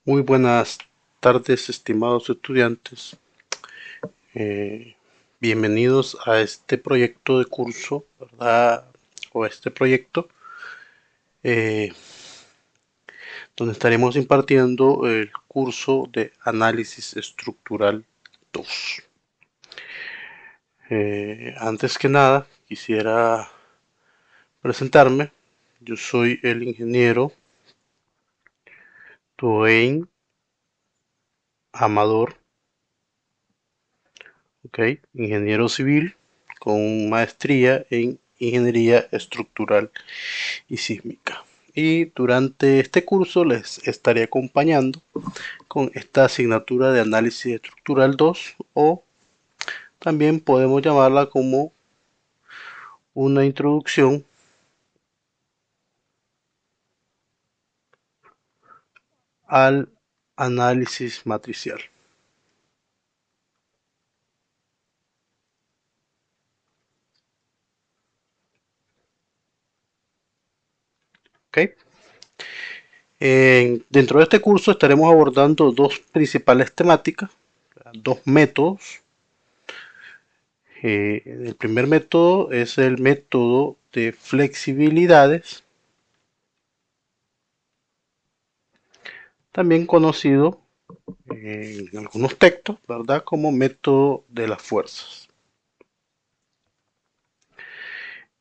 Muy buenas tardes, estimados estudiantes. Eh, Bienvenidos a este proyecto de curso, ¿verdad? O este proyecto eh, donde estaremos impartiendo el curso de Análisis Estructural 2. Antes que nada, quisiera presentarme. Yo soy el ingeniero Dwayne Amador, ¿ok? Ingeniero civil con maestría en Ingeniería Estructural y Sísmica. Y durante este curso les estaré acompañando con esta asignatura de Análisis Estructural 2, o también podemos llamarla como una introducción al análisis matricial. ¿Okay? Dentro de este curso estaremos abordando dos principales temáticas, dos métodos. El primer método es el método de flexibilidades, también conocido en algunos textos, ¿verdad?, como método de las fuerzas.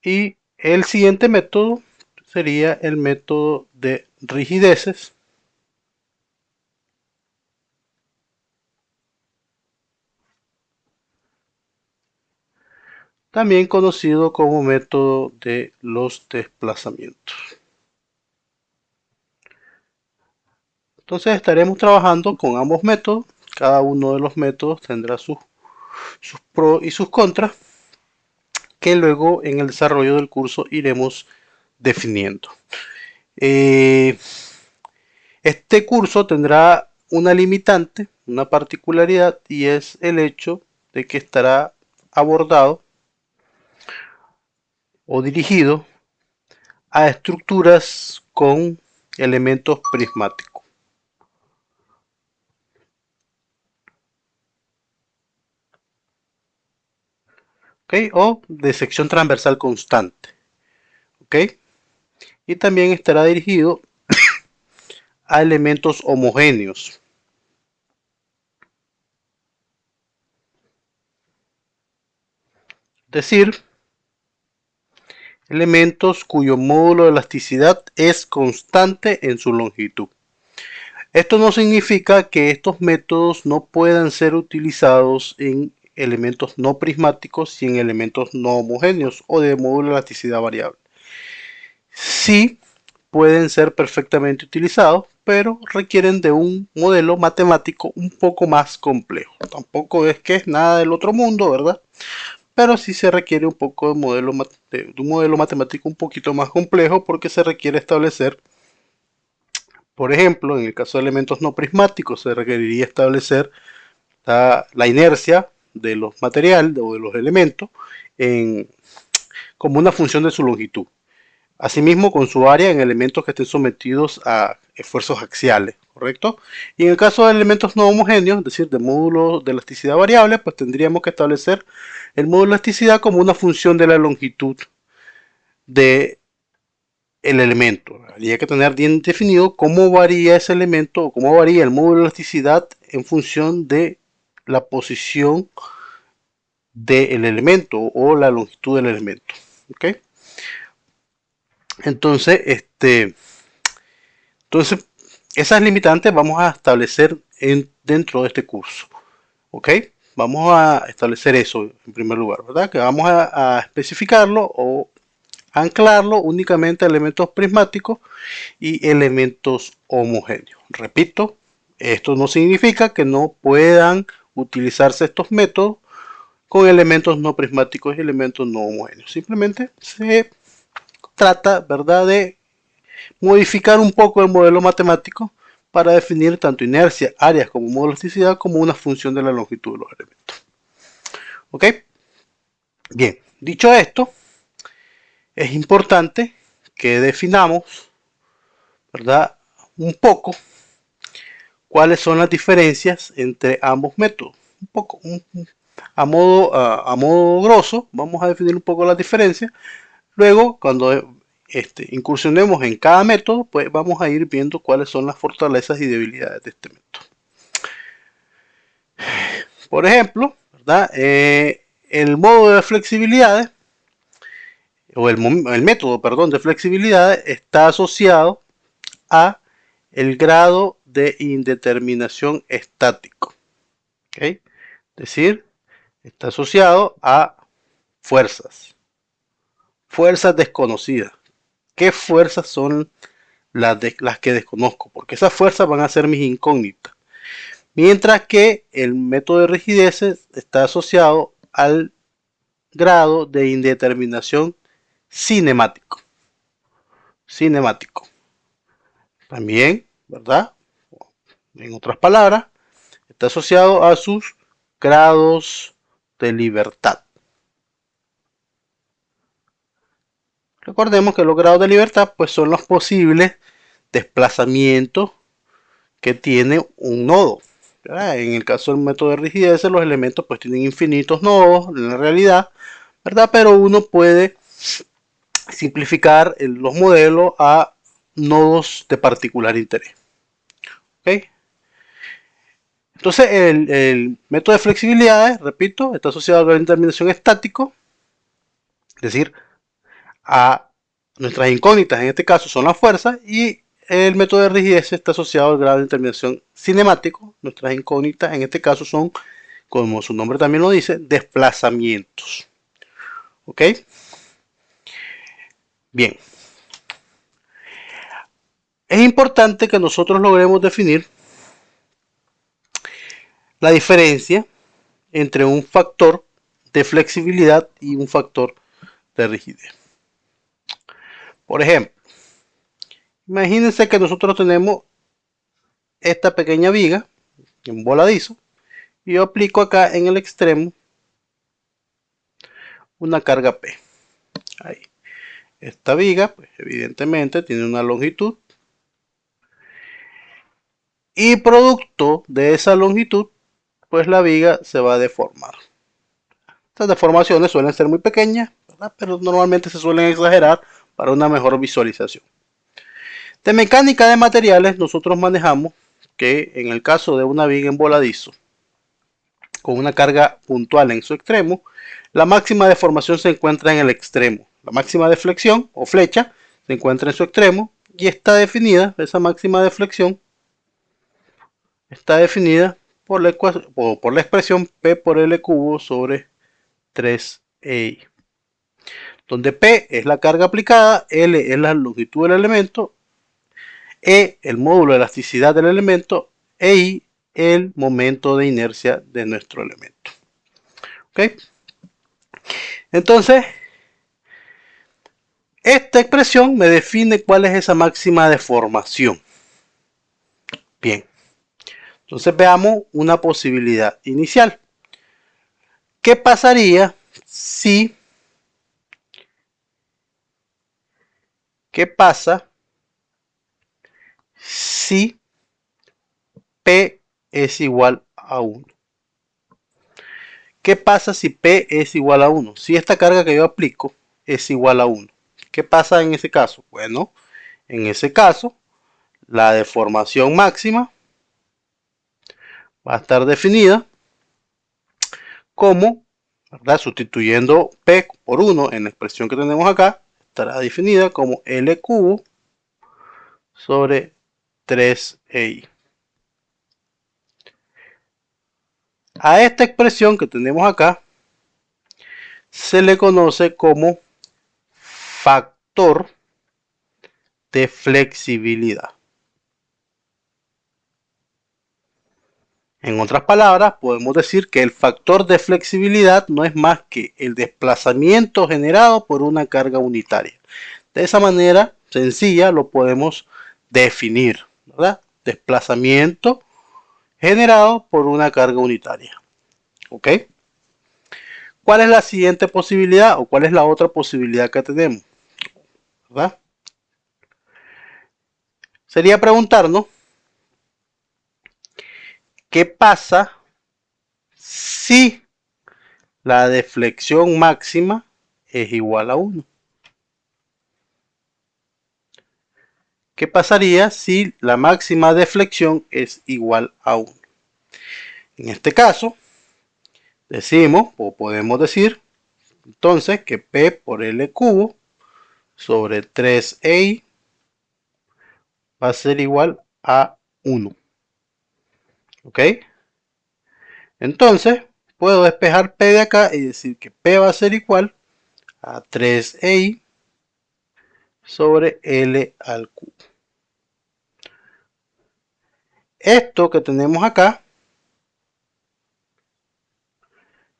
Y el siguiente método sería el método de rigideces, también conocido como método de los desplazamientos. Entonces estaremos trabajando con ambos métodos. Cada uno de los métodos tendrá sus pros y sus contras, que luego en el desarrollo del curso iremos definiendo. Eh, este curso tendrá una limitante, una particularidad, y es el hecho de que estará abordado o dirigido a estructuras con elementos prismáticos, ¿okay?, o de sección transversal constante, ¿okay? Y también estará dirigido a elementos homogéneos, es decir, elementos cuyo módulo de elasticidad es constante en su longitud. Esto no significa que estos métodos no puedan ser utilizados en elementos no prismáticos y en elementos no homogéneos o de módulo de elasticidad variable. Sí pueden ser perfectamente utilizados, pero requieren de un modelo matemático un poco más complejo. Tampoco es que es nada del otro mundo, ¿verdad? Pero sí se requiere un poco de un modelo matemático un poquito más complejo, porque se requiere establecer, por ejemplo, en el caso de elementos no prismáticos, se requeriría establecer la inercia de los materiales o de los elementos en, como una función de su longitud. Asimismo, con su área en elementos que estén sometidos a esfuerzos axiales, ¿correcto? Y en el caso de elementos no homogéneos, es decir, de módulos de elasticidad variable, pues tendríamos que establecer el módulo de elasticidad como una función de la longitud del elemento. Habría que tener bien definido cómo varía ese elemento o cómo varía el módulo de elasticidad en función de la posición del elemento o la longitud del elemento. ¿Ok? Entonces, entonces esas limitantes vamos a establecer dentro de este curso. ¿Ok? Vamos a establecer eso en primer lugar, ¿verdad? Que vamos a especificarlo o anclarlo únicamente a elementos prismáticos y elementos homogéneos. Repito, esto no significa que no puedan utilizarse estos métodos con elementos no prismáticos y elementos no homogéneos. Simplemente se trata, ¿verdad?, de modificar un poco el modelo matemático para definir tanto inercia, áreas como módulo de elasticidad como una función de la longitud de los elementos. ¿Ok? Bien, dicho esto, es importante que definamos, ¿verdad?, un poco cuáles son las diferencias entre ambos métodos. Un poco, a modo grosso, vamos a definir un poco las diferencias. Luego, cuando incursionemos en cada método, pues vamos a ir viendo cuáles son las fortalezas y debilidades de este método. Por ejemplo, ¿verdad? El modo de flexibilidades, o el método, perdón, de flexibilidades está asociado a el grado de indeterminación estático. ¿Okay? Es decir, está asociado a fuerzas desconocidas. ¿Qué fuerzas son las que desconozco? Porque esas fuerzas van a ser mis incógnitas. Mientras que el método de rigideces está asociado al grado de indeterminación cinemático. También, ¿verdad? En otras palabras, está asociado a sus grados de libertad. Recordemos que los grados de libertad pues son los posibles desplazamientos que tiene un nodo. ¿Verdad? En el caso del método de rigidez, los elementos pues tienen infinitos nodos en la realidad, ¿verdad? Pero uno puede simplificar los modelos a nodos de particular interés. ¿Okay? Entonces el método de flexibilidad, repito, está asociado a la determinación estático, es decir, a nuestras incógnitas, en este caso son las fuerzas, y el método de rigidez está asociado al grado de determinación cinemático. Nuestras incógnitas en este caso son, como su nombre también lo dice, desplazamientos. ¿Ok? Bien. Es importante que nosotros logremos definir la diferencia entre un factor de flexibilidad y un factor de rigidez. Por ejemplo, imagínense que nosotros tenemos esta pequeña viga, un voladizo, y yo aplico acá en el extremo una carga P. Ahí. Esta viga, pues evidentemente tiene una longitud, y producto de esa longitud, pues la viga se va a deformar. Estas deformaciones suelen ser muy pequeñas, ¿verdad? Pero normalmente se suelen exagerar para una mejor visualización. De mecánica de materiales, nosotros manejamos que en el caso de una viga en voladizo, con una carga puntual en su extremo, la máxima deformación se encuentra en el extremo. La máxima deflexión o flecha se encuentra en su extremo y está definida, esa máxima deflexión está definida por la expresión P por L cubo sobre 3EI, donde P es la carga aplicada, L es la longitud del elemento, E el módulo de elasticidad del elemento, e I el momento de inercia de nuestro elemento. ¿Okay? Entonces, esta expresión me define cuál es esa máxima deformación. Bien, entonces veamos una posibilidad inicial. ¿Qué pasaría si... ¿Qué pasa si P es igual a 1? ¿Qué pasa si P es igual a 1? Si esta carga que yo aplico es igual a 1. ¿Qué pasa en ese caso? Bueno, en ese caso, la deformación máxima va a estar definida como, ¿verdad? Sustituyendo P por 1 en la expresión que tenemos acá, estará definida como L cubo sobre 3EI. A esta expresión que tenemos acá se le conoce como factor de flexibilidad. En otras palabras, podemos decir que el factor de flexibilidad no es más que el desplazamiento generado por una carga unitaria. De esa manera sencilla lo podemos definir, ¿verdad? Desplazamiento generado por una carga unitaria. ¿Ok? ¿Cuál es la siguiente posibilidad o cuál es la otra posibilidad que tenemos? ¿Verdad? Sería preguntarnos ¿Qué pasa si la deflexión máxima es igual a 1? ¿Qué pasaría si la máxima deflexión es igual a 1? En este caso, decimos o podemos decir entonces que P por L cubo sobre 3i va a ser igual a 1. ¿Ok? Entonces, puedo despejar P de acá y decir que P va a ser igual a 3i sobre L al cubo. Esto que tenemos acá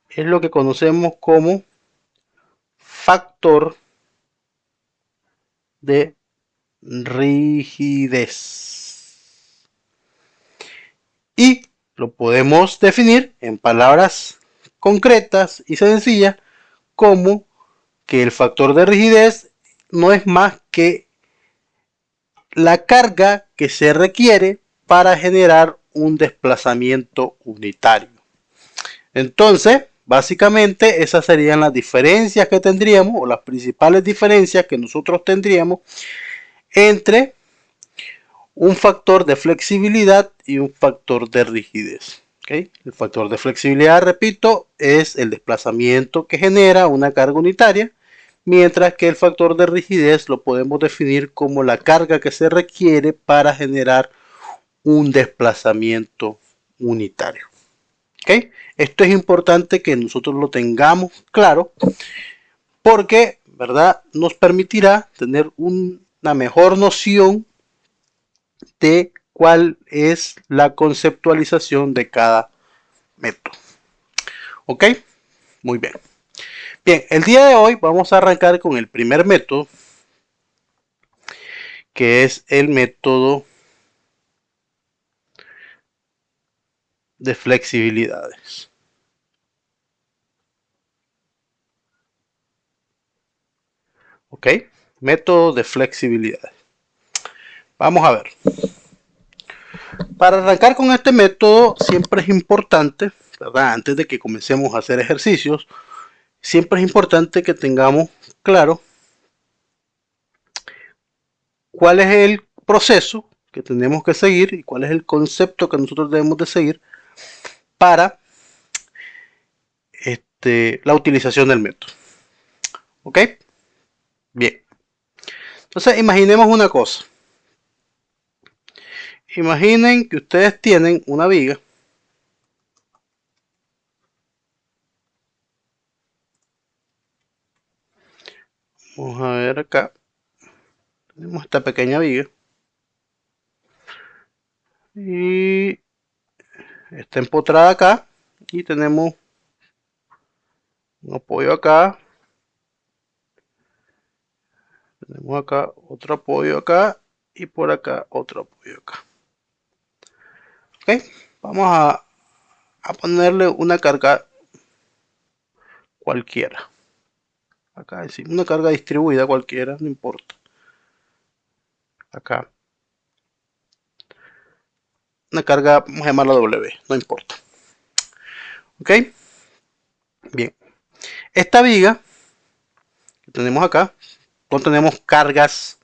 es lo que conocemos como factor de rigidez. Y lo podemos definir en palabras concretas y sencillas como que el factor de rigidez no es más que la carga que se requiere para generar un desplazamiento unitario. Entonces, básicamente esas serían las diferencias que tendríamos o las principales diferencias que nosotros tendríamos entre un factor de flexibilidad y un factor de rigidez. ¿Okay? El factor de flexibilidad, repito, es el desplazamiento que genera una carga unitaria, mientras que el factor de rigidez lo podemos definir como la carga que se requiere para generar un desplazamiento unitario. ¿Okay? Esto es importante que nosotros lo tengamos claro porque, ¿verdad?, nos permitirá tener una mejor noción de cuál es la conceptualización de cada método. ¿Ok? Muy bien. Bien, el día de hoy vamos a arrancar con el primer método, que es el método de flexibilidades. ¿Ok? Método de flexibilidades. Vamos a ver. Para arrancar con este método siempre es importante, ¿verdad?, antes de que comencemos a hacer ejercicios, siempre es importante que tengamos claro cuál es el proceso que tenemos que seguir y cuál es el concepto que nosotros debemos de seguir para la utilización del método. ¿Ok? Bien. Entonces imaginemos una cosa. Imaginen que ustedes tienen una viga. Vamos a ver acá. Tenemos esta pequeña viga. Y está empotrada acá. Y tenemos un apoyo acá. Tenemos acá otro apoyo acá. Y por acá otro apoyo acá. Ok. Vamos a ponerle una carga cualquiera. Acá decimos una carga distribuida cualquiera, no importa. Acá. Una carga, vamos a llamarla W, no importa. ¿Ok? Bien. Esta viga que tenemos acá, no tenemos cargas.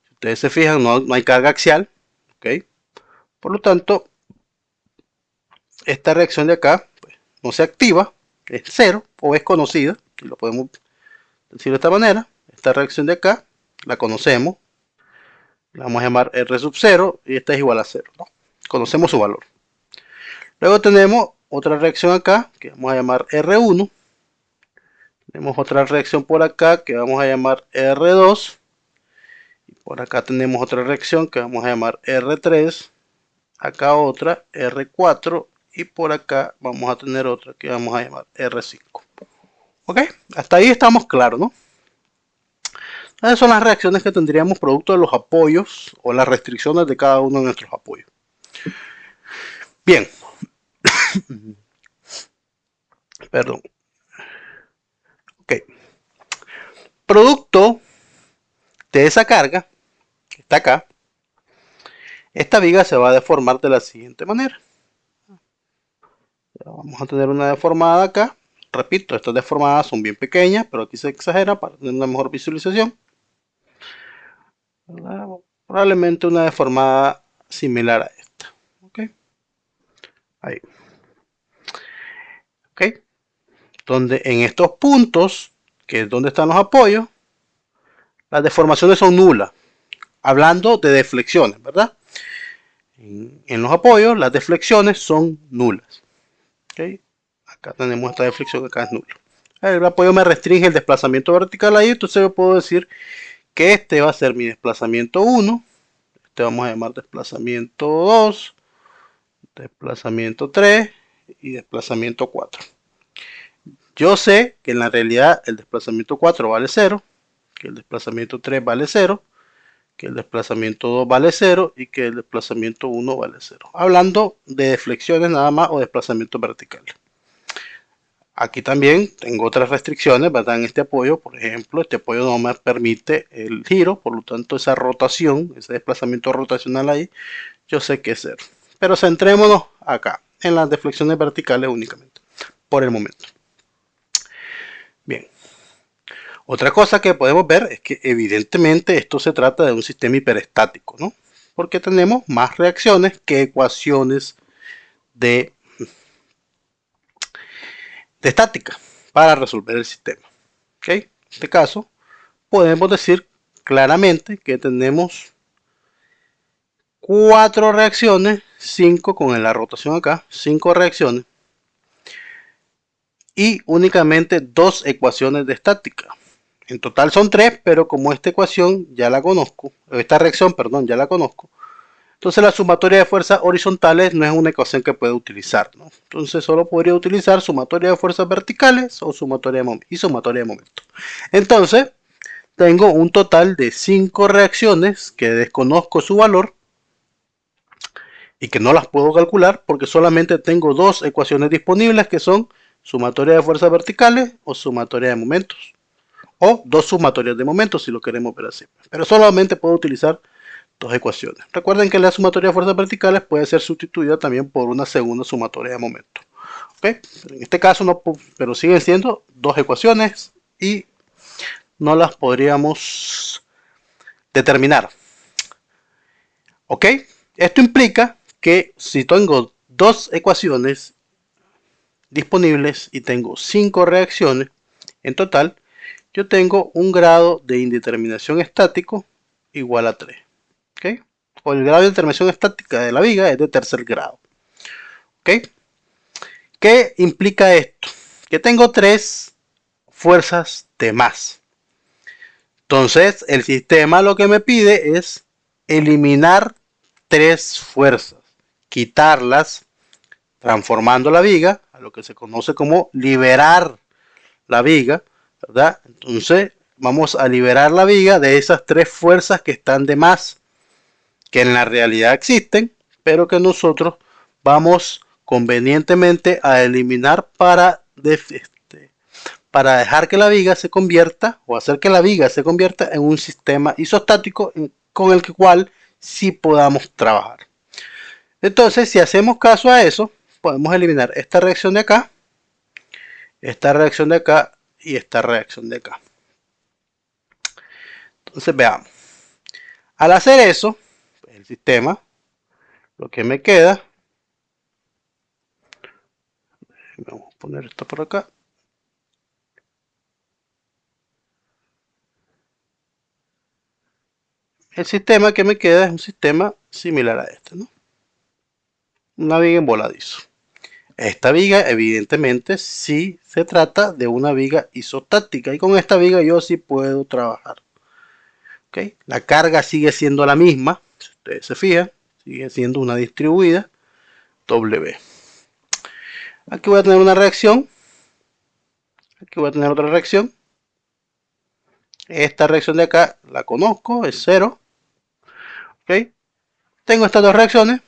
Si ustedes se fijan, no hay carga axial. ¿Ok? Por lo tanto, esta reacción de acá pues, no se activa, es cero o es conocida. Si lo podemos decir de esta manera. Esta reacción de acá la conocemos. La vamos a llamar R sub 0 y esta es igual a 0. ¿No? Conocemos su valor. Luego tenemos otra reacción acá que vamos a llamar R1. Tenemos otra reacción por acá que vamos a llamar R2. Y por acá tenemos otra reacción que vamos a llamar R3. Acá otra R4. Y por acá vamos a tener otra que vamos a llamar R5. ¿Ok? Hasta ahí estamos claros, ¿no? Esas son las reacciones que tendríamos producto de los apoyos o las restricciones de cada uno de nuestros apoyos. Bien. Perdón. Ok. Producto de esa carga que está acá, esta viga se va a deformar de la siguiente manera. Vamos a tener una deformada acá. Repito, estas deformadas son bien pequeñas, pero aquí se exagera para tener una mejor visualización. ¿Verdad? Probablemente una deformada similar a esta. ¿Ok? Ahí. ¿Ok? Donde en estos puntos, que es donde están los apoyos, las deformaciones son nulas. Hablando de deflexiones, ¿verdad? En los apoyos, las deflexiones son nulas. ¿Ok? Acá tenemos esta deflexión, acá es nula. El apoyo me restringe el desplazamiento vertical ahí, entonces yo puedo decir que este va a ser mi desplazamiento 1, este vamos a llamar desplazamiento 2, desplazamiento 3 y desplazamiento 4. Yo sé que en la realidad el desplazamiento 4 vale 0, que el desplazamiento 3 vale 0, que el desplazamiento 2 vale 0 y que el desplazamiento 1 vale 0. Hablando de deflexiones nada más o desplazamientos verticales. Aquí también tengo otras restricciones, ¿verdad? En este apoyo, por ejemplo, este apoyo no me permite el giro, por lo tanto esa rotación, ese desplazamiento rotacional ahí, yo sé que es 0. Pero centrémonos acá, en las deflexiones verticales únicamente, por el momento. Bien. Otra cosa que podemos ver es que evidentemente esto se trata de un sistema hiperestático, ¿no? Porque tenemos más reacciones que ecuaciones de estática para resolver el sistema. ¿Ok? En este caso, podemos decir claramente que tenemos 4 reacciones, 5 con la rotación acá, 5 reacciones y únicamente 2 ecuaciones de estática. En total son 3, pero como esta ecuación ya la conozco, esta reacción, perdón, ya la conozco, entonces la sumatoria de fuerzas horizontales no es una ecuación que pueda utilizar, ¿no? Entonces solo podría utilizar sumatoria de fuerzas verticales o sumatoria de momentos. Entonces tengo un total de 5 reacciones que desconozco su valor y que no las puedo calcular porque solamente tengo 2 ecuaciones disponibles que son sumatoria de fuerzas verticales o sumatoria de momentos. O 2 sumatorias de momentos si lo queremos ver así. Pero solamente puedo utilizar 2 ecuaciones. Recuerden que la sumatoria de fuerzas verticales puede ser sustituida también por una segunda sumatoria de momentos. ¿Okay? En este caso no, pero siguen siendo 2 ecuaciones y no las podríamos determinar. ¿Ok? Esto implica que si tengo 2 ecuaciones disponibles y tengo 5 reacciones en total, yo tengo un grado de indeterminación estático igual a 3. ¿Okay? O el grado de indeterminación estática de la viga es de tercer grado. ¿Okay? ¿Qué implica esto? Que tengo 3 fuerzas de más. Entonces, el sistema lo que me pide es eliminar 3 fuerzas, quitarlas, transformando la viga a lo que se conoce como liberar la viga, ¿verdad? Entonces, vamos a liberar la viga de esas 3 fuerzas que están de más, que en la realidad existen, pero que nosotros vamos convenientemente a eliminar para dejar que la viga se convierta o hacer que la viga se convierta en un sistema isostático con el cual sí podamos trabajar. Entonces, si hacemos caso a eso, podemos eliminar esta reacción de acá, esta reacción de acá y esta reacción de acá. Entonces, veamos. Al hacer eso, el sistema, lo que me queda, vamos a poner esto por acá. El sistema que me queda es un sistema similar a este, ¿no? Una viga en voladizo. Esta viga, evidentemente, sí se trata de una viga isostática y con esta viga yo sí puedo trabajar. ¿Okay? La carga sigue siendo la misma, si ustedes se fijan, sigue siendo una distribuida W. Aquí voy a tener una reacción, aquí voy a tener otra reacción. Esta reacción de acá la conozco, es 0. ¿Okay? Tengo estas dos reacciones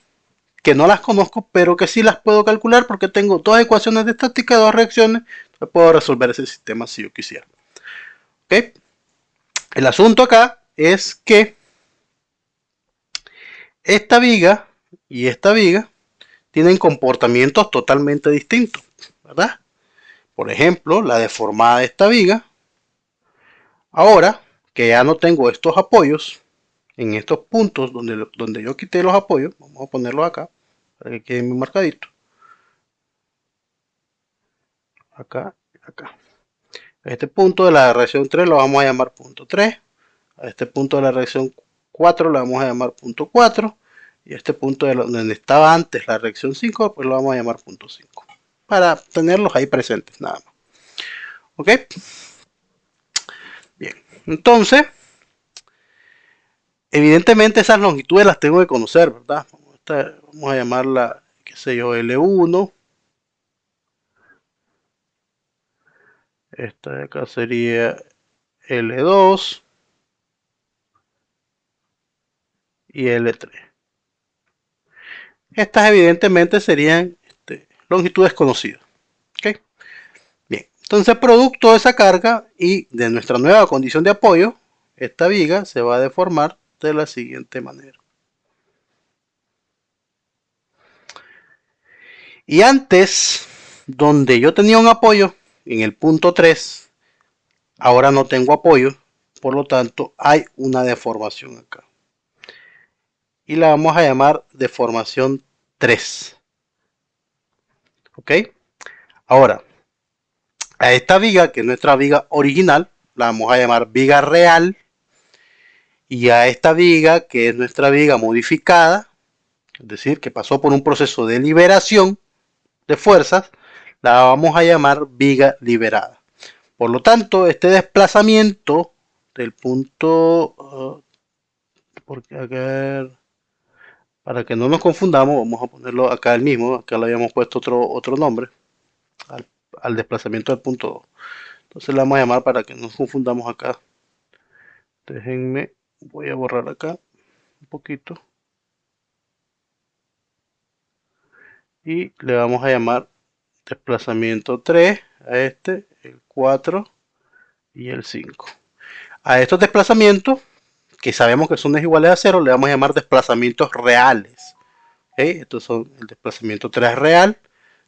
que no las conozco, pero que sí las puedo calcular porque tengo 2 ecuaciones de estática, 2 reacciones, puedo resolver ese sistema si yo quisiera. ¿Okay? El asunto acá es que esta viga y esta viga tienen comportamientos totalmente distintos, ¿verdad? Por ejemplo, la deformada de esta viga, ahora que ya no tengo estos apoyos, en estos puntos donde yo quité los apoyos, vamos a ponerlos acá, para que quede muy marcadito, acá, acá. A este punto de la reacción 3 lo vamos a llamar punto 3, a este punto de la reacción 4 lo vamos a llamar punto 4, y a este punto donde estaba antes la reacción 5, pues lo vamos a llamar punto 5, para tenerlos ahí presentes nada más. ¿Ok? Bien, entonces, evidentemente esas longitudes las tengo que conocer, ¿verdad? Vamos a llamarla, qué sé yo, L1. Esta de acá sería L2 y L3. Estas evidentemente serían longitudes conocidas. ¿Okay? Bien, entonces producto de esa carga y de nuestra nueva condición de apoyo, esta viga se va a deformar de la siguiente manera. Y antes, donde yo tenía un apoyo, en el punto 3, ahora no tengo apoyo, por lo tanto hay una deformación acá. Y la vamos a llamar deformación 3. ¿Ok? Ahora, a esta viga, que es nuestra viga original, la vamos a llamar viga real. Y a esta viga, que es nuestra viga modificada, es decir, que pasó por un proceso de liberación de fuerzas, la vamos a llamar viga liberada. Por lo tanto, este desplazamiento del punto, para que no nos confundamos, vamos a ponerlo acá el mismo, acá le habíamos puesto otro nombre al desplazamiento del punto 2. Entonces le vamos a llamar para que no nos confundamos acá. Déjenme, voy a borrar acá un poquito. Y le vamos a llamar desplazamiento 3 a este, el 4 y el 5. A estos desplazamientos, que sabemos que son iguales a 0, le vamos a llamar desplazamientos reales. ¿Okay? Estos son el desplazamiento 3 real,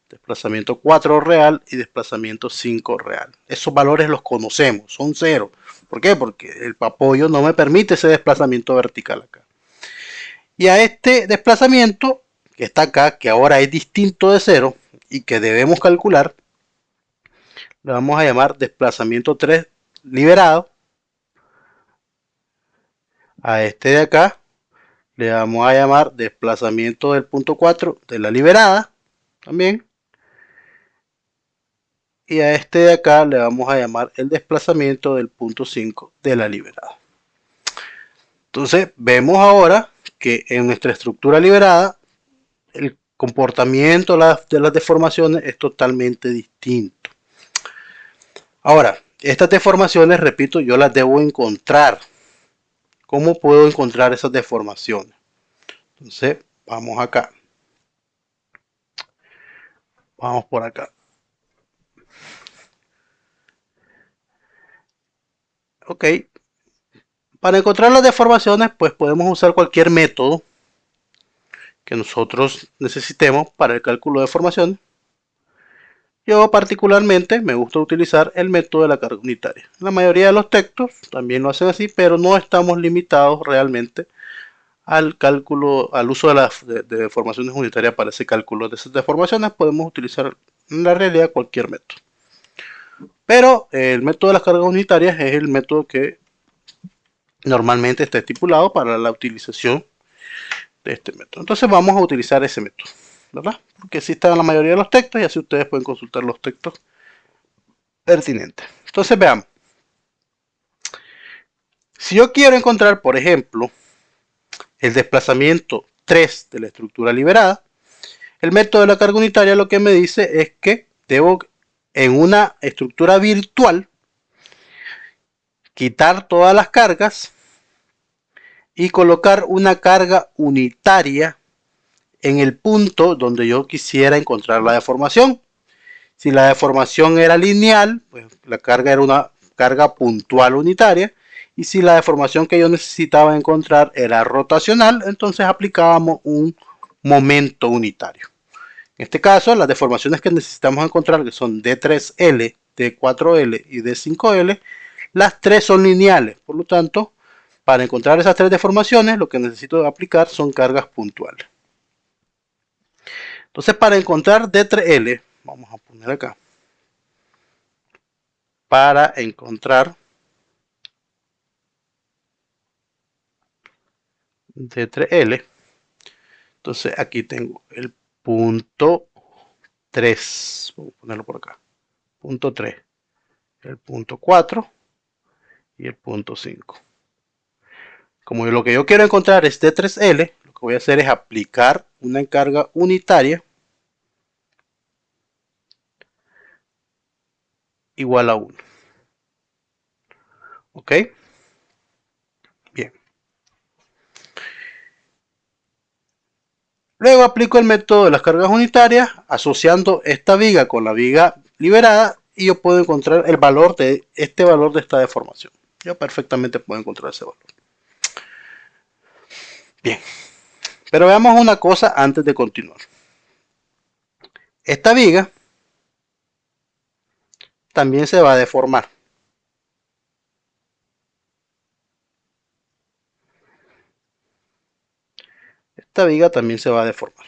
desplazamiento 4 real y desplazamiento 5 real. Esos valores los conocemos, son 0. ¿Por qué? Porque el apoyo no me permite ese desplazamiento vertical acá. Y a este desplazamiento que está acá, que ahora es distinto de 0 y que debemos calcular, le vamos a llamar desplazamiento 3 liberado. A este de acá le vamos a llamar desplazamiento del punto 4 de la liberada también. Y a este de acá le vamos a llamar el desplazamiento del punto 5 de la liberada. Entonces vemos ahora que en nuestra estructura liberada el comportamiento de las deformaciones es totalmente distinto. Ahora, estas deformaciones, repito, yo las debo encontrar. ¿Cómo puedo encontrar esas deformaciones? Entonces, vamos acá. Vamos por acá. Ok. Para encontrar las deformaciones, pues podemos usar cualquier método que nosotros necesitemos para el cálculo de deformaciones. Yo particularmente me gusta utilizar el método de la carga unitaria. La mayoría de los textos también lo hacen así, pero no estamos limitados realmente al cálculo, al uso de deformaciones unitarias para ese cálculo de esas deformaciones. Podemos utilizar en la realidad cualquier método. Pero el método de las cargas unitarias es el método que normalmente está estipulado para la utilización de este método. Entonces vamos a utilizar ese método, ¿verdad? Porque así están la mayoría de los textos y así ustedes pueden consultar los textos pertinentes. Entonces veamos. Si yo quiero encontrar, por ejemplo, el desplazamiento 3 de la estructura liberada, el método de la carga unitaria lo que me dice es que debo, en una estructura virtual, quitar todas las cargas y colocar una carga unitaria en el punto donde yo quisiera encontrar la deformación. Si la deformación era lineal, pues la carga era una carga puntual unitaria. Y si la deformación que yo necesitaba encontrar era rotacional, entonces aplicábamos un momento unitario. En este caso, las deformaciones que necesitamos encontrar, que son D3L, D4L y D5L, las tres son lineales. Por lo tanto, para encontrar esas tres deformaciones, lo que necesito aplicar son cargas puntuales. Entonces, para encontrar D3L, vamos a poner acá, para encontrar D3L, entonces aquí tengo el punto 3, vamos a ponerlo por acá, punto 3, el punto 4 y el punto 5. Como lo que yo quiero encontrar es D3L, lo que voy a hacer es aplicar una carga unitaria igual a 1. ¿Ok? Bien. Luego aplico el método de las cargas unitarias asociando esta viga con la viga liberada y yo puedo encontrar el valor de este valor de esta deformación. Yo perfectamente puedo encontrar ese valor. Bien, pero veamos una cosa antes de continuar. Esta viga también se va a deformar. Esta viga también se va a deformar.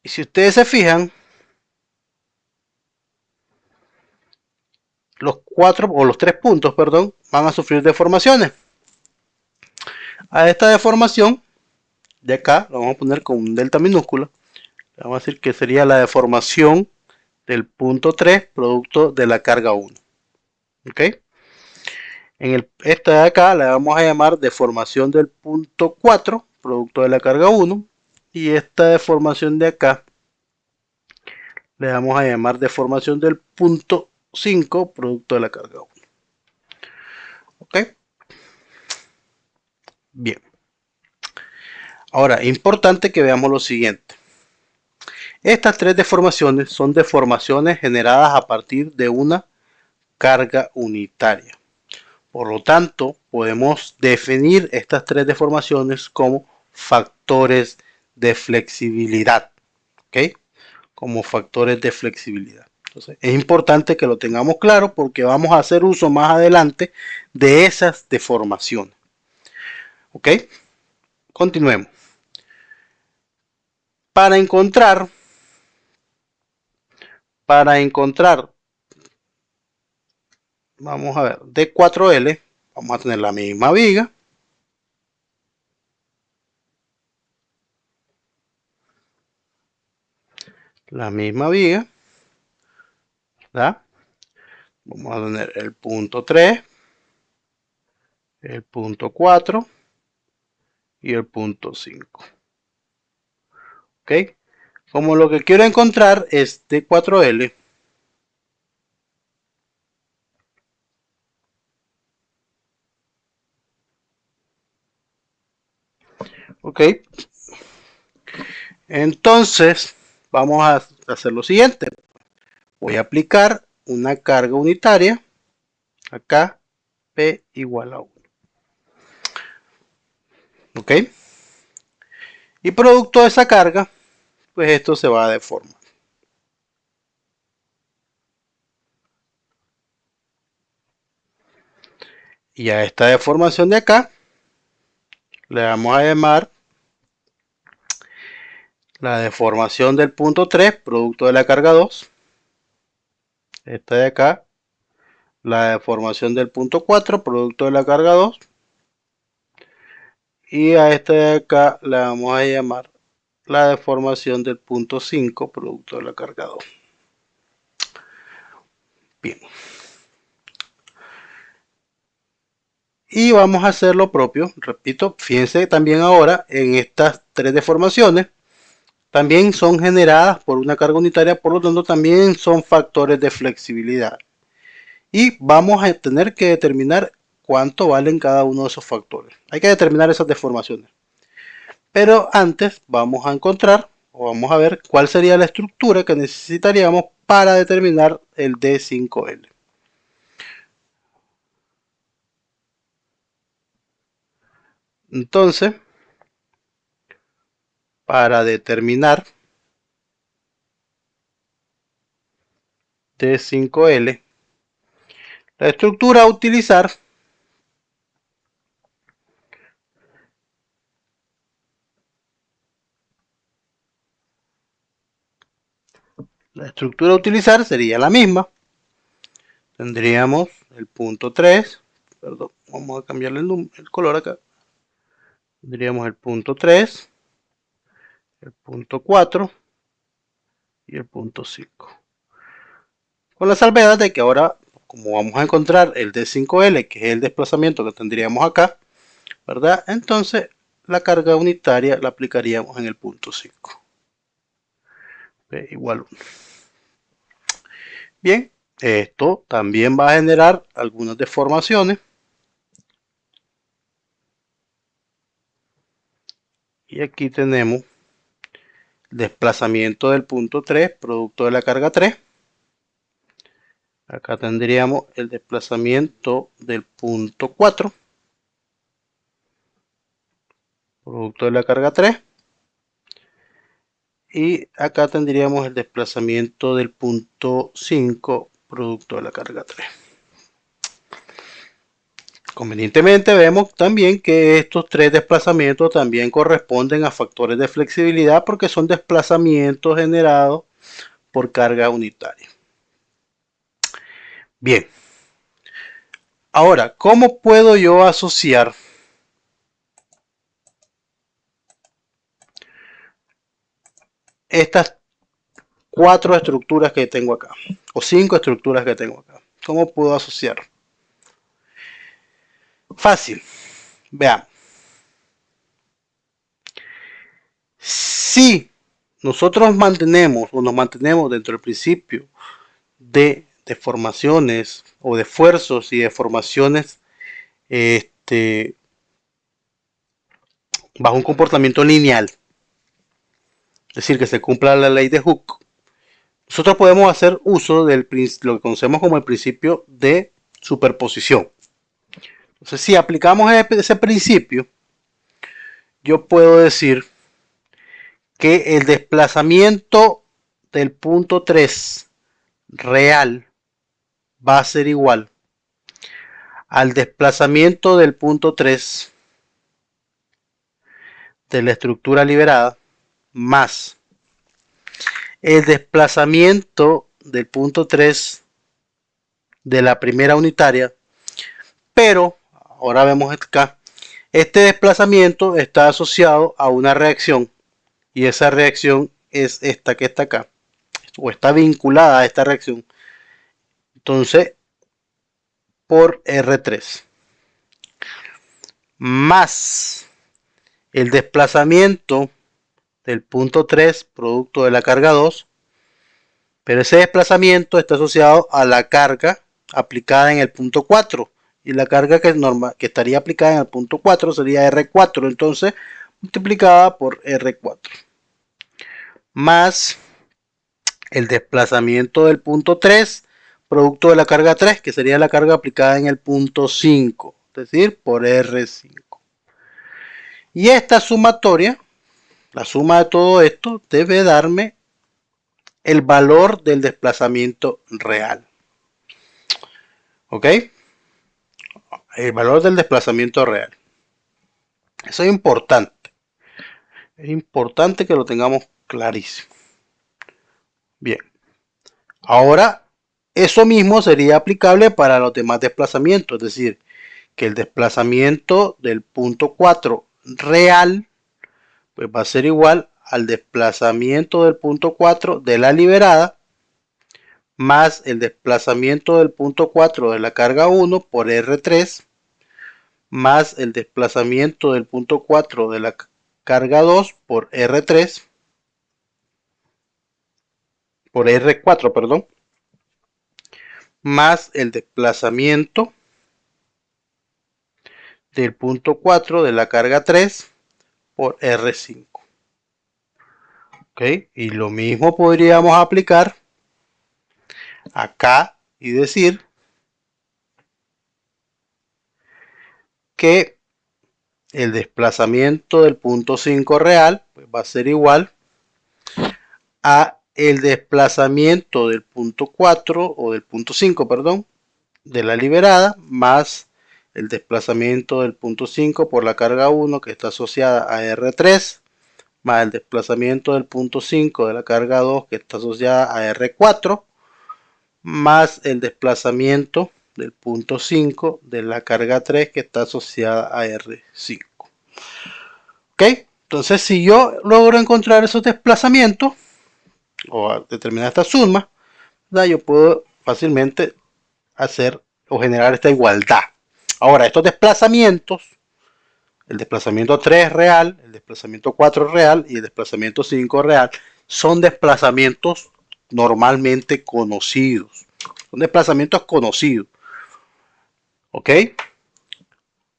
Y si ustedes se fijan, los cuatro o los tres puntos, perdón, van a sufrir deformaciones. A esta deformación de acá, lo vamos a poner con un delta minúscula, vamos a decir que sería la deformación del punto 3 producto de la carga 1. ¿Ok? Esta de acá la vamos a llamar deformación del punto 4 producto de la carga 1. Y esta deformación de acá le vamos a llamar deformación del punto 5 producto de la carga 1. ¿Ok? Bien. Ahora, importante que veamos lo siguiente. Estas tres deformaciones son deformaciones generadas a partir de una carga unitaria. Por lo tanto, podemos definir estas tres deformaciones como factores de flexibilidad. ¿Ok? Como factores de flexibilidad. Entonces, es importante que lo tengamos claro porque vamos a hacer uso más adelante de esas deformaciones. ¿Ok? Continuemos. Para encontrar vamos a ver, D4L, vamos a tener la misma viga. La misma viga. ¿Verdad? Vamos a tener el punto 3, el punto 4 y el punto 5. ¿Ok? Como lo que quiero encontrar es D4L, ¿ok? Entonces, vamos a hacer lo siguiente. Voy a aplicar una carga unitaria, acá, P igual a 1. ¿Ok? Y producto de esa carga, pues esto se va a deformar. Y a esta deformación de acá, le vamos a llamar la deformación del punto 3, producto de la carga 2. Esta de acá, la deformación del punto 4, producto de la carga 2. Y a esta de acá le vamos a llamar la deformación del punto 5, producto de la carga 2. Bien. Y vamos a hacer lo propio, repito, fíjense también ahora en estas tres deformaciones, también son generadas por una carga unitaria, por lo tanto también son factores de flexibilidad. Y vamos a tener que determinar cuánto valen cada uno de esos factores. Hay que determinar esas deformaciones. Pero antes vamos a encontrar o vamos a ver cuál sería la estructura que necesitaríamos para determinar el D5L. Entonces, para determinar T5L, la estructura a utilizar sería la misma. Tendríamos el punto 3, perdón, vamos a cambiarle el color acá. Tendríamos el punto 3, el punto 4 y el punto 5. Con la salvedad de que ahora, como vamos a encontrar el D5L, que es el desplazamiento que tendríamos acá, ¿verdad? Entonces la carga unitaria la aplicaríamos en el punto 5. P igual 1. Bien, esto también va a generar algunas deformaciones. Y aquí tenemos desplazamiento del punto 3, producto de la carga 3. Acá tendríamos el desplazamiento del punto 4, producto de la carga 3. Y acá tendríamos el desplazamiento del punto 5, producto de la carga 3. Convenientemente vemos también que estos tres desplazamientos también corresponden a factores de flexibilidad porque son desplazamientos generados por carga unitaria. Bien, ahora, ¿cómo puedo yo asociar estas cuatro estructuras que tengo acá? O cinco estructuras que tengo acá. ¿Cómo puedo asociar? Fácil. Veamos. Si nosotros mantenemos o nos mantenemos dentro del principio de deformaciones o de esfuerzos y deformaciones bajo un comportamiento lineal, es decir, que se cumpla la ley de Hooke, nosotros podemos hacer uso de lo que conocemos como el principio de superposición. Entonces, si aplicamos ese principio, yo puedo decir que el desplazamiento del punto 3 real va a ser igual al desplazamiento del punto 3 de la estructura liberada más el desplazamiento del punto 3 de la primera unitaria, pero ahora vemos acá, este desplazamiento está asociado a una reacción y esa reacción es esta que está acá, o está vinculada a esta reacción. Entonces, por R3 más el desplazamiento del punto 3 producto de la carga 2, pero ese desplazamiento está asociado a la carga aplicada en el punto 4 y la carga que estaría aplicada en el punto 4 sería R4, entonces multiplicada por R4 más el desplazamiento del punto 3 producto de la carga 3, que sería la carga aplicada en el punto 5, es decir, por R5. Y esta sumatoria, la suma de todo esto, debe darme el valor del desplazamiento real. ¿Ok? El valor del desplazamiento real. Eso es importante. Es importante que lo tengamos clarísimo. Bien. Ahora, eso mismo sería aplicable para los demás desplazamientos. Es decir, que el desplazamiento del punto 4 real pues va a ser igual al desplazamiento del punto 4 de la liberada más el desplazamiento del punto 4 de la carga 1 por R3 más el desplazamiento del punto 4 de la carga 2 por R3 por R4, perdón, más el desplazamiento del punto 4 de la carga 3 por R5. ¿Ok? Y lo mismo podríamos aplicar acá y decir que el desplazamiento del punto 5 real pues va a ser igual a el desplazamiento del punto 4 o del punto 5, perdón, de la liberada más el desplazamiento del punto 5 por la carga 1 que está asociada a R3 más el desplazamiento del punto 5 de la carga 2 que está asociada a R4 más el desplazamiento del punto 5 de la carga 3 que está asociada a R5. ¿Ok? Entonces, si yo logro encontrar esos desplazamientos o determinar esta suma, yo puedo fácilmente hacer o generar esta igualdad. Ahora, estos desplazamientos, el desplazamiento 3 real, el desplazamiento 4 real y el desplazamiento 5 real, son desplazamientos normalmente conocidos. Son desplazamientos conocidos. ¿Ok?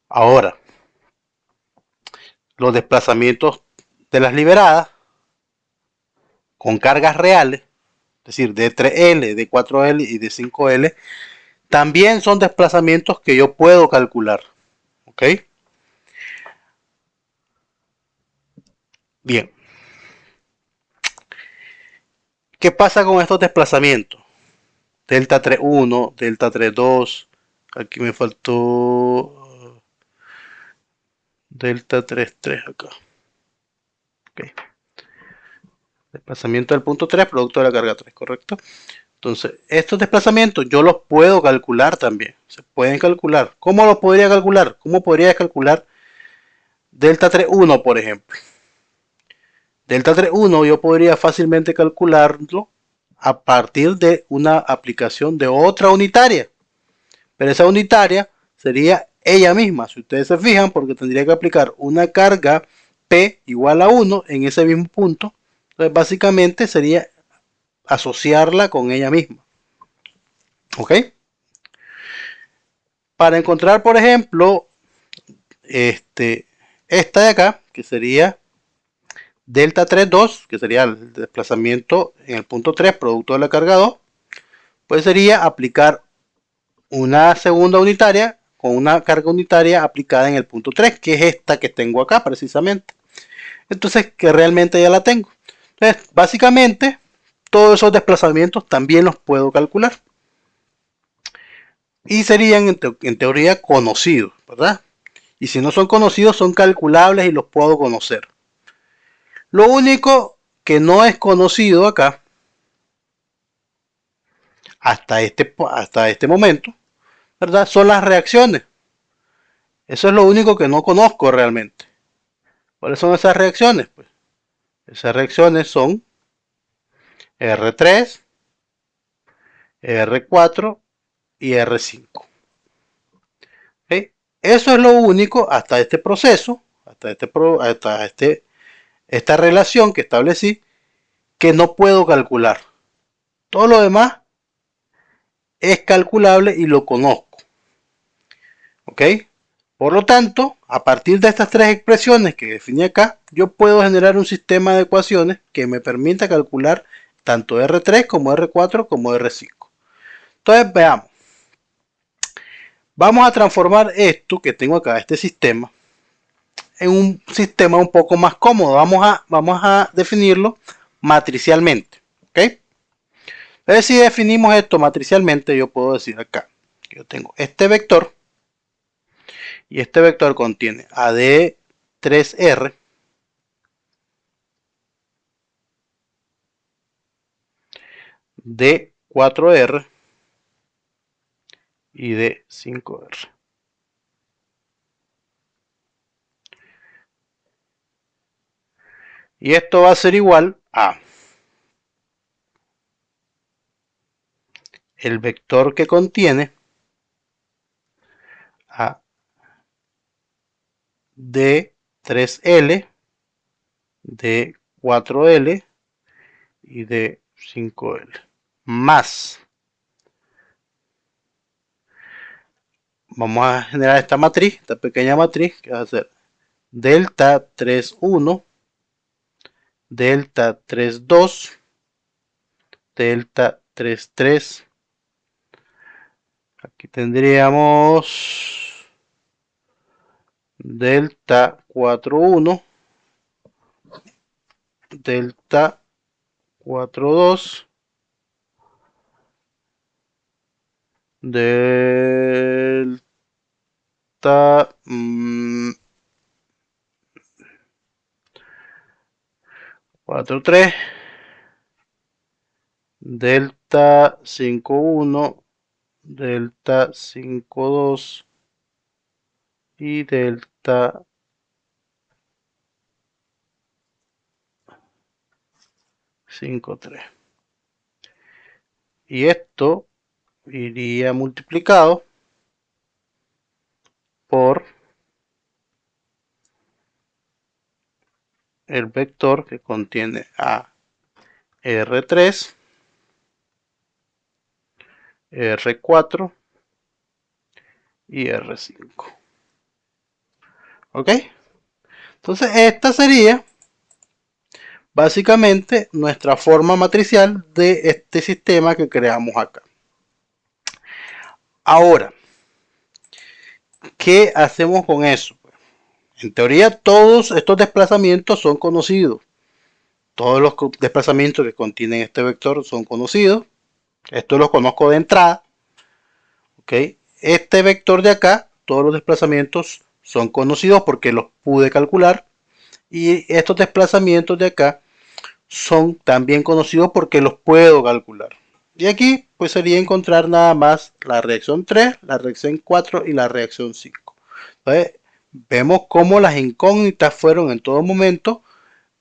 Ahora, los desplazamientos de las liberadas con cargas reales, es decir, de 3L, de 4L y de 5L, también son desplazamientos que yo puedo calcular. ¿Ok? Bien. ¿Qué pasa con estos desplazamientos? Delta 3.1, delta 3.2, aquí me faltó delta 3.3 acá. Okay. Desplazamiento del punto 3, producto de la carga 3, ¿correcto? Entonces, estos desplazamientos yo los puedo calcular también. Se pueden calcular. ¿Cómo los podría calcular? ¿Cómo podría calcular delta 3.1, por ejemplo? Delta 3.1 yo podría fácilmente calcularlo a partir de una aplicación de otra unitaria. Pero esa unitaria sería ella misma, si ustedes se fijan, porque tendría que aplicar una carga P igual a 1 en ese mismo punto. Entonces, básicamente sería asociarla con ella misma. ¿Ok? Para encontrar, por ejemplo, esta de acá, que sería delta 3.2, que sería el desplazamiento en el punto 3, producto de la carga 2, pues sería aplicar una segunda unitaria con una carga unitaria aplicada en el punto 3, que es esta que tengo acá precisamente. Entonces, que realmente ya la tengo. Entonces, básicamente, todos esos desplazamientos también los puedo calcular. Y serían en teoría conocidos, ¿verdad? Y si no son conocidos, son calculables y los puedo conocer. Lo único que no es conocido acá, hasta este momento, ¿verdad? Son las reacciones. Eso es lo único que no conozco realmente. ¿Cuáles son esas reacciones? Pues esas reacciones son R3, R4 y R5. ¿Okay? Eso es lo único hasta este proceso, esta relación que establecí, que no puedo calcular. Todo lo demás es calculable y lo conozco. ¿Ok? Por lo tanto, a partir de estas tres expresiones que definí acá, yo puedo generar un sistema de ecuaciones que me permita calcular tanto R3 como R4 como R5. Entonces, veamos. Vamos a transformar esto que tengo acá, este sistema, en un sistema un poco más cómodo. Vamos a definirlo matricialmente. ¿Ok? Entonces, si definimos esto matricialmente, yo puedo decir acá que yo tengo este vector y este vector contiene a D3R de 4R y de 5R. Y esto va a ser igual a el vector que contiene a D3L, de 4L y de 5L. Más. Vamos a generar esta matriz, esta pequeña matriz, que va a ser delta 3.1, delta 3.2, delta 3.3. Aquí tendríamos delta 4,1, delta 4,2, delta 4,3, delta 5,1, delta 5,2 y delta 5,3. Y esto iría multiplicado por el vector que contiene a R3, R4 y R5. ¿Ok? Entonces esta sería básicamente nuestra forma matricial de este sistema que creamos acá. Ahora, ¿qué hacemos con eso? En teoría todos estos desplazamientos son conocidos. Todos los desplazamientos que contienen este vector son conocidos. Esto lo conozco de entrada. ¿Ok? Este vector de acá, todos los desplazamientos son conocidos porque los pude calcular. Y estos desplazamientos de acá son también conocidos porque los puedo calcular. Y aquí pues sería encontrar nada más la reacción 3, la reacción 4 y la reacción 5. Entonces vemos cómo las incógnitas fueron en todo momento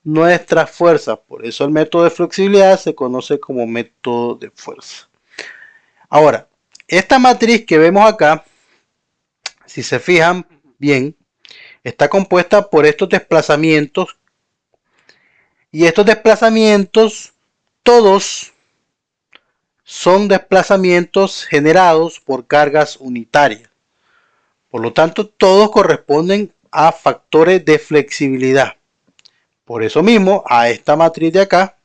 nuestras fuerzas. Por eso el método de flexibilidad se conoce como método de fuerza. Ahora, esta matriz que vemos acá, si se fijan bien, está compuesta por estos desplazamientos. Y estos desplazamientos, todos son desplazamientos generados por cargas unitarias. Por lo tanto, todos corresponden a factores de flexibilidad. Por eso mismo, a esta matriz de acá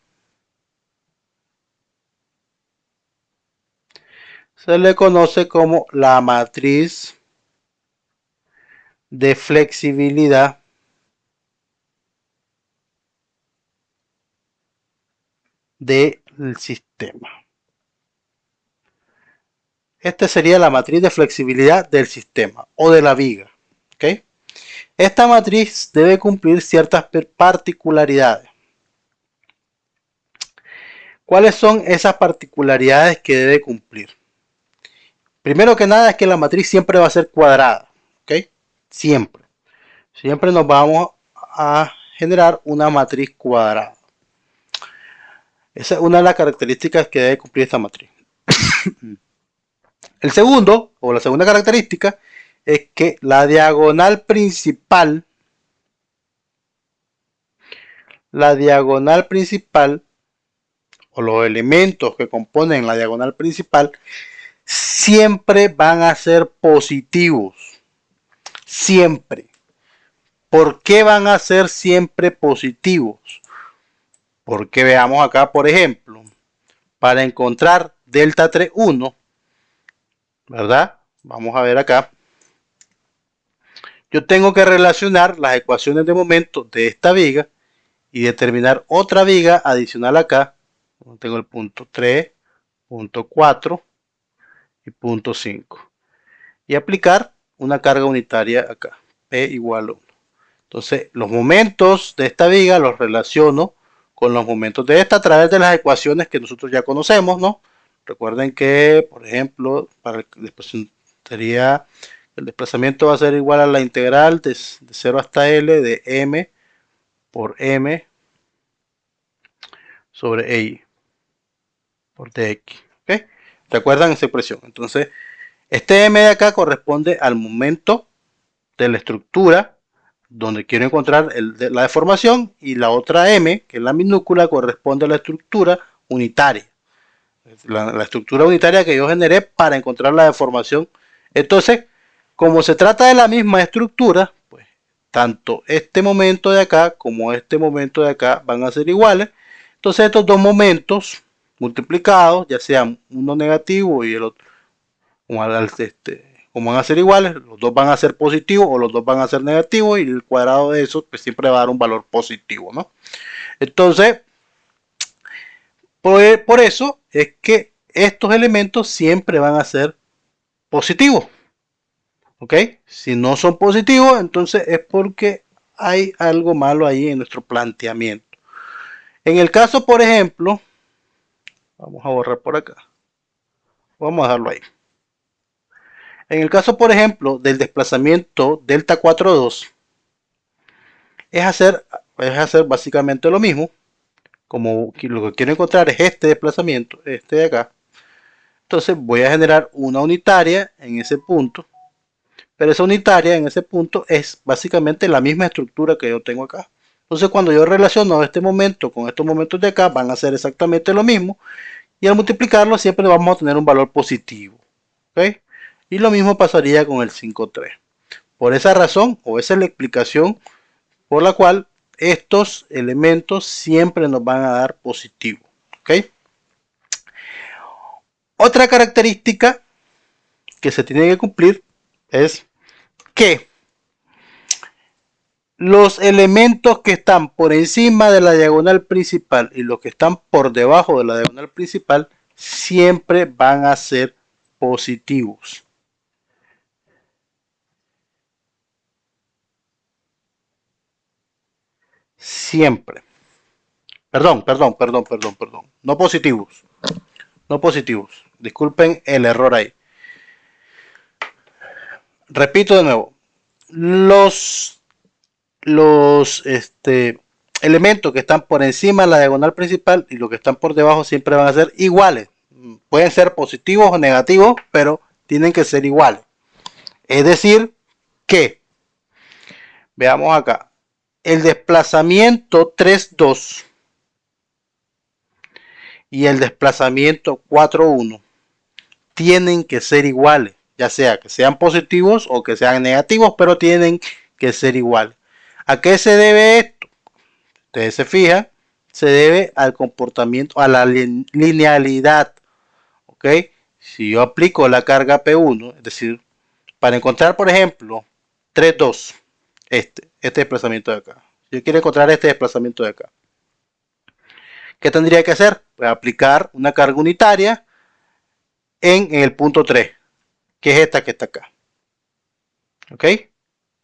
se le conoce como la matriz de flexibilidad del sistema. Esta sería la matriz de flexibilidad del sistema o de la viga. ¿Okay? Esta matriz debe cumplir ciertas particularidades. ¿Cuáles son esas particularidades que debe cumplir? Primero que nada es que la matriz siempre va a ser cuadrada. ¿Ok? Siempre. Siempre nos vamos a generar una matriz cuadrada. Esa es una de las características que debe cumplir esta matriz. El segundo, o la segunda característica, es que la diagonal principal o los elementos que componen la diagonal principal siempre van a ser positivos. Siempre. ¿Por qué van a ser siempre positivos? Porque veamos acá, por ejemplo, para encontrar delta 3,1, ¿verdad? Vamos a ver acá. Yo tengo que relacionar las ecuaciones de momento de esta viga y determinar otra viga adicional acá. Tengo el punto 3, punto 4 y punto 5. Y aplicar una carga unitaria acá, P igual a 1. Entonces, los momentos de esta viga los relaciono con los momentos de esta a través de las ecuaciones que nosotros ya conocemos, ¿no? Recuerden que, por ejemplo, para el desplazamiento va a ser igual a la integral de 0 hasta L de M por M sobre I por dx. ¿Okay? ¿Recuerdan esa expresión? Entonces, este M de acá corresponde al momento de la estructura donde quiero encontrar la deformación, y la otra M, que es la minúscula, corresponde a la estructura unitaria. La estructura unitaria que yo generé para encontrar la deformación. Entonces, como se trata de la misma estructura, pues tanto este momento de acá como este momento de acá van a ser iguales. Entonces estos dos momentos multiplicados, ya sean uno negativo y el otro como van a ser iguales, los dos van a ser positivos o los dos van a ser negativos, y el cuadrado de eso pues siempre va a dar un valor positivo, ¿no? Entonces, por eso es que estos elementos siempre van a ser positivos. ¿Ok? Si no son positivos, entonces es porque hay algo malo ahí en nuestro planteamiento. En el caso, por ejemplo, vamos a borrar por acá. Vamos a dejarlo ahí. En el caso, por ejemplo, del desplazamiento delta 4,2, es hacer básicamente lo mismo. Como lo que quiero encontrar es este desplazamiento, este de acá. Entonces voy a generar una unitaria en ese punto. Pero esa unitaria en ese punto es básicamente la misma estructura que yo tengo acá. Entonces cuando yo relaciono este momento con estos momentos de acá, van a ser exactamente lo mismo. Y al multiplicarlo siempre vamos a tener un valor positivo. ¿Okay? Y lo mismo pasaría con el 5,3. Por esa razón, o esa es la explicación por la cual estos elementos siempre nos van a dar positivo. ¿Okay? Otra característica que se tiene que cumplir es que los elementos que están por encima de la diagonal principal y los que están por debajo de la diagonal principal siempre van a ser positivos. Siempre. Perdón. No positivos. No positivos. Disculpen el error ahí. Repito de nuevo. Los elementos que están por encima de la diagonal principal y los que están por debajo siempre van a ser iguales. Pueden ser positivos o negativos, pero tienen que ser iguales. Es decir, que, veamos acá, el desplazamiento 3,2 y el desplazamiento 4,1 tienen que ser iguales, ya sea que sean positivos o que sean negativos, pero tienen que ser iguales. ¿A qué se debe esto? Ustedes se fijan, se debe al comportamiento, a la linealidad. ¿Ok? Si yo aplico la carga P1, es decir, para encontrar, por ejemplo, 3,2, este desplazamiento de acá. Si yo quiero encontrar este desplazamiento de acá, ¿qué tendría que hacer? Pues aplicar una carga unitaria en el punto 3, que es esta que está acá. ¿Ok?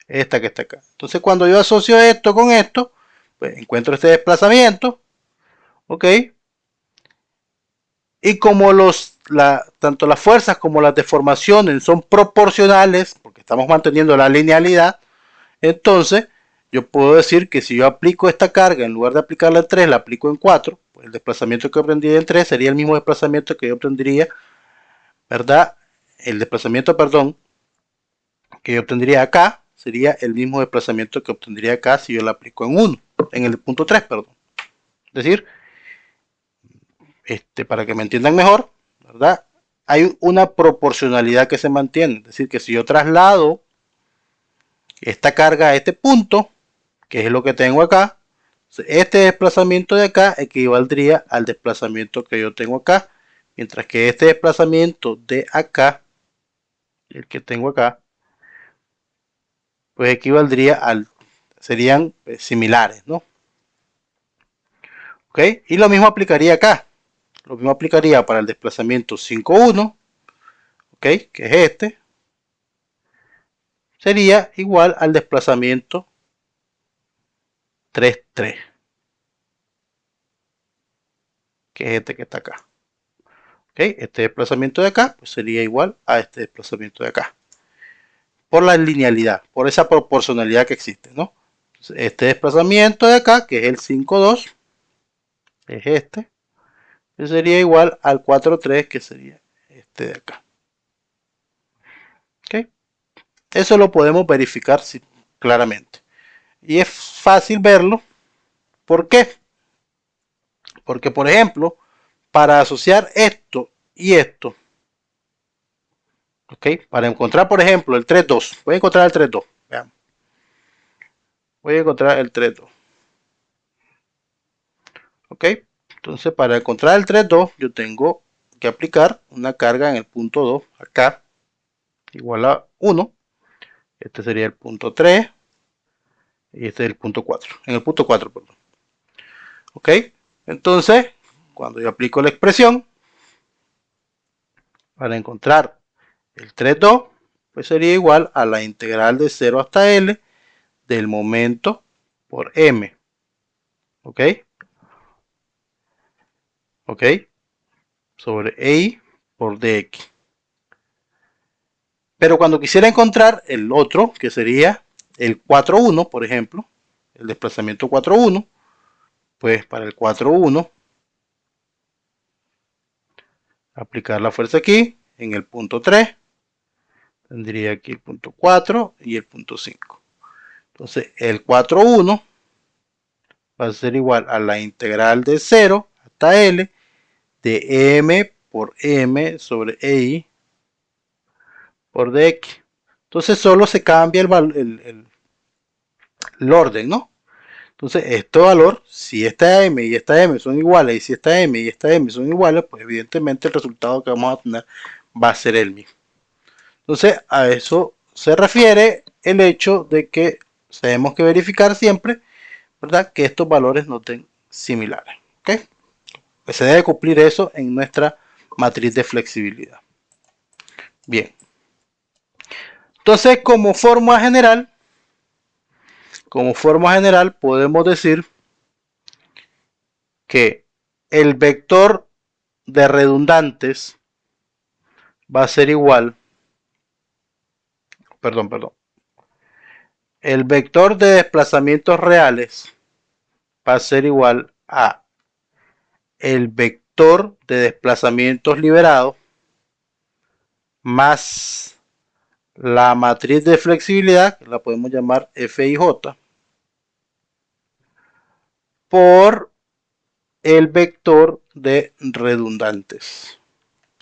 Esta que está acá. Entonces, cuando yo asocio esto con esto, pues encuentro este desplazamiento. ¿Ok? Y como tanto las fuerzas como las deformaciones son proporcionales, porque estamos manteniendo la linealidad, entonces yo puedo decir que si yo aplico esta carga, en lugar de aplicarla en 3, la aplico en 4, pues el desplazamiento que obtendría en 3 sería el mismo desplazamiento que yo obtendría, ¿verdad? El desplazamiento, perdón, que yo obtendría acá, sería el mismo desplazamiento que obtendría acá si yo la aplico en 1, en el punto 3, perdón. Es decir, para que me entiendan mejor, ¿verdad? Hay una proporcionalidad que se mantiene. Es decir, que si yo traslado esta carga a este punto, que es lo que tengo acá, este desplazamiento de acá equivaldría al desplazamiento que yo tengo acá, mientras que este desplazamiento de acá, el que tengo acá, pues equivaldría serían similares, ¿no? ¿Ok? Y lo mismo aplicaría acá. Lo mismo aplicaría para el desplazamiento 5,1, ¿ok? Que es este. Sería igual al desplazamiento 3,3, que es este que está acá. ¿Okay? Este desplazamiento de acá pues sería igual a este desplazamiento de acá. Por la linealidad, por esa proporcionalidad que existe, ¿no? Entonces, este desplazamiento de acá, que es el 5,2, es este, que sería igual al 4,3, que sería este de acá. ¿Okay? Eso lo podemos verificar claramente. Y es fácil verlo. ¿Por qué? Porque, por ejemplo, para asociar esto y esto, ¿ok? Para encontrar, por ejemplo, el 3,2. Voy a encontrar el 3,2. Veamos. Voy a encontrar el 3,2. ¿Ok? Entonces, para encontrar el 3,2, yo tengo que aplicar una carga en el punto 2, acá. igual a 1. Este sería el punto 3 y este es el punto 4. En el punto 4, perdón. ¿Ok? Entonces, cuando yo aplico la expresión para encontrar el 3,2, pues sería igual a la integral de 0 hasta L del momento por M. ¿Ok? ¿Ok? Sobre I por dx. Pero cuando quisiera encontrar el otro, que sería el 4,1, por ejemplo, el desplazamiento 4,1, pues para el 4,1, aplicar la fuerza aquí, en el punto 3, tendría aquí el punto 4 y el punto 5. Entonces, el 4,1 va a ser igual a la integral de 0 hasta L de M por M sobre I por dx. Entonces, solo se cambia el orden, ¿no? Entonces, este valor, si esta M y esta M son iguales, y si esta M y esta M son iguales, pues evidentemente el resultado que vamos a tener va a ser el mismo. Entonces, a eso se refiere el hecho de que tenemos que verificar siempre, ¿verdad?, que estos valores no estén similares. ¿Ok? Pues se debe cumplir eso en nuestra matriz de flexibilidad. Bien. Entonces, como forma general podemos decir que el vector de redundantes va a ser igual, perdón, el vector de desplazamientos reales va a ser igual a el vector de desplazamientos liberados más la matriz de flexibilidad, que la podemos llamar FIJ, por el vector de redundantes.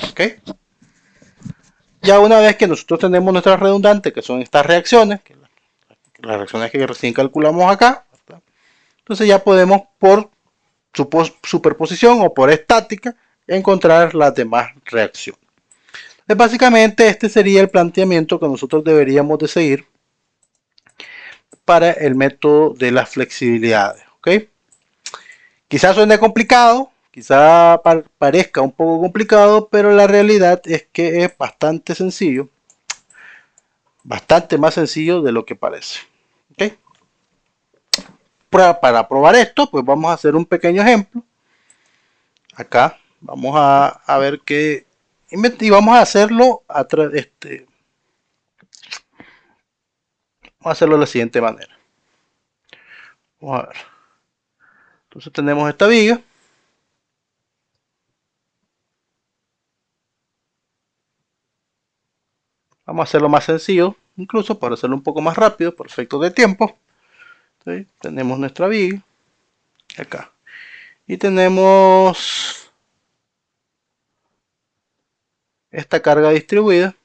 ¿Ok? Ya una vez que nosotros tenemos nuestras redundantes, que son estas reacciones, que las reacciones que recién calculamos acá, ¿verdad?, entonces ya podemos por superposición o por estática encontrar las demás reacciones. Entonces, básicamente este sería el planteamiento que nosotros deberíamos de seguir para el método de las flexibilidades. ¿Ok? Quizás suene complicado, quizás parezca un poco complicado, pero la realidad es que es bastante sencillo, bastante más sencillo de lo que parece. ¿Ok? Para probar esto, pues vamos a hacer un pequeño ejemplo. Acá vamos a ver qué, y vamos a hacerlo vamos a hacerlo de la siguiente manera. Vamos a ver. Entonces tenemos esta viga. Vamos a hacerlo más sencillo, incluso para hacerlo un poco más rápido, por efectos de tiempo. ¿Sí? Tenemos nuestra viga acá. Y tenemos esta carga distribuida.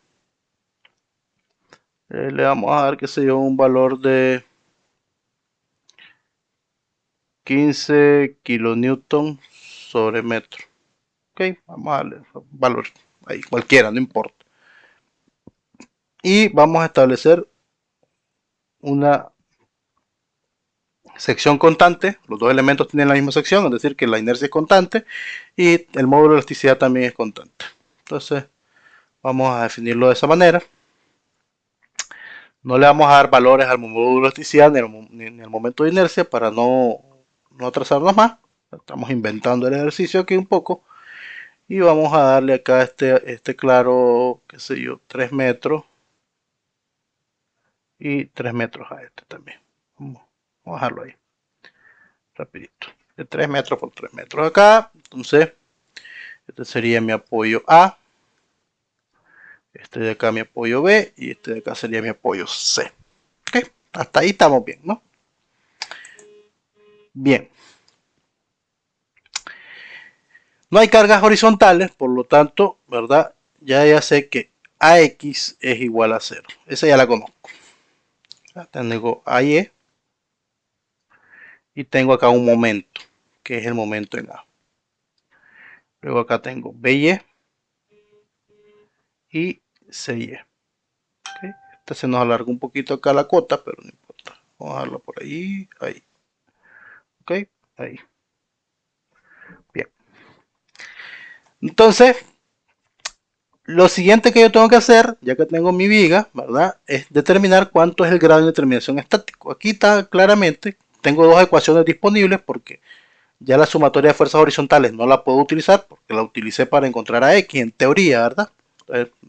Le vamos a dar, que sé yo, un valor de 15 kilonewton sobre metro. Ok, vamos a darle un valor ahí, cualquiera, no importa. Y vamos a establecer una sección constante. Los dos elementos tienen la misma sección, es decir, que la inercia es constante y el módulo de elasticidad también es constante. Entonces, vamos a definirlo de esa manera. No le vamos a dar valores al módulo de elasticidad ni al momento de inercia para no atrasarnos más. Estamos inventando el ejercicio aquí un poco. Y vamos a darle acá este claro, qué sé yo, 3 metros. Y 3 metros a este también. Vamos a dejarlo ahí. Rapidito. De 3 metros por 3 metros acá. Entonces, este sería mi apoyo A. Este de acá mi apoyo B. Y este de acá sería mi apoyo C. Ok, hasta ahí estamos bien, ¿no? Bien. No hay cargas horizontales, por lo tanto, ¿verdad? Ya sé que AX es igual a 0. Esa ya la conozco. Ya tengo AY y tengo acá un momento, que es el momento en A. Luego acá tengo BY y CY. Esta se nos alarga un poquito acá la cota, pero no importa. Vamos a dejarla por ahí, ahí. Ok, ahí. Bien. Entonces, lo siguiente que yo tengo que hacer, ya que tengo mi viga, ¿verdad? Es determinar cuánto es el grado de determinación estático. Aquí está claramente, tengo dos ecuaciones disponibles porque ya la sumatoria de fuerzas horizontales no la puedo utilizar porque la utilicé para encontrar a X en teoría, ¿verdad?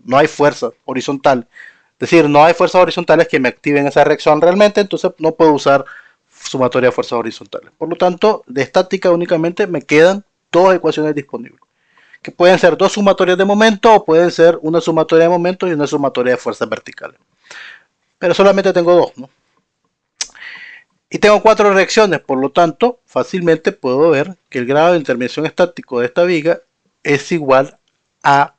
No hay fuerza horizontal. Es decir, no hay fuerzas horizontales que me activen esa reacción realmente, entonces no puedo usar sumatoria de fuerzas horizontales. Por lo tanto, de estática únicamente me quedan dos ecuaciones disponibles, que pueden ser dos sumatorias de momento o pueden ser una sumatoria de momento y una sumatoria de fuerzas verticales. Pero solamente tengo dos, ¿no? Y tengo cuatro reacciones, por lo tanto, fácilmente puedo ver que el grado de intervención estático de esta viga es igual a,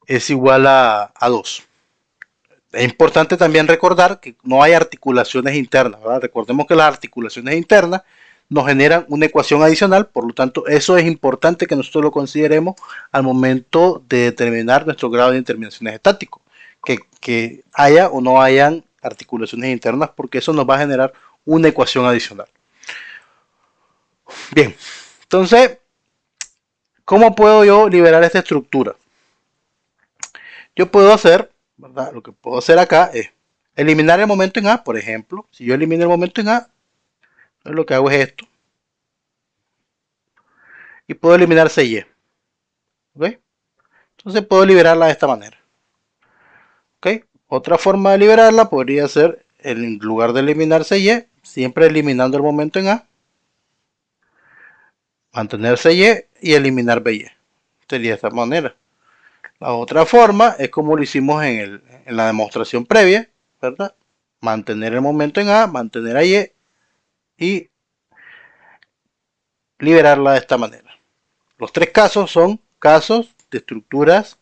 a 2. Es importante también recordar que no hay articulaciones internas, ¿verdad? Recordemos que las articulaciones internas nos generan una ecuación adicional, por lo tanto, eso es importante que nosotros lo consideremos al momento de determinar nuestro grado de intervenciones estáticos, que haya o no hayan articulaciones internas, porque eso nos va a generar una ecuación adicional. Bien, entonces, ¿cómo puedo yo liberar esta estructura? Yo puedo hacer, ¿verdad? Lo que puedo hacer acá es eliminar el momento en A, por ejemplo. Si yo elimino el momento en A, lo que hago es esto. Y puedo eliminar CY. ¿Ok? Entonces puedo liberarla de esta manera. ¿Ok? Otra forma de liberarla podría ser, en lugar de eliminar CY, siempre eliminando el momento en A, mantener CY y eliminar BY. Sería de esta manera. La otra forma es como lo hicimos en la demostración previa, ¿verdad? Mantener el momento en A, mantener a Y y liberarla de esta manera. Los tres casos son casos de estructuras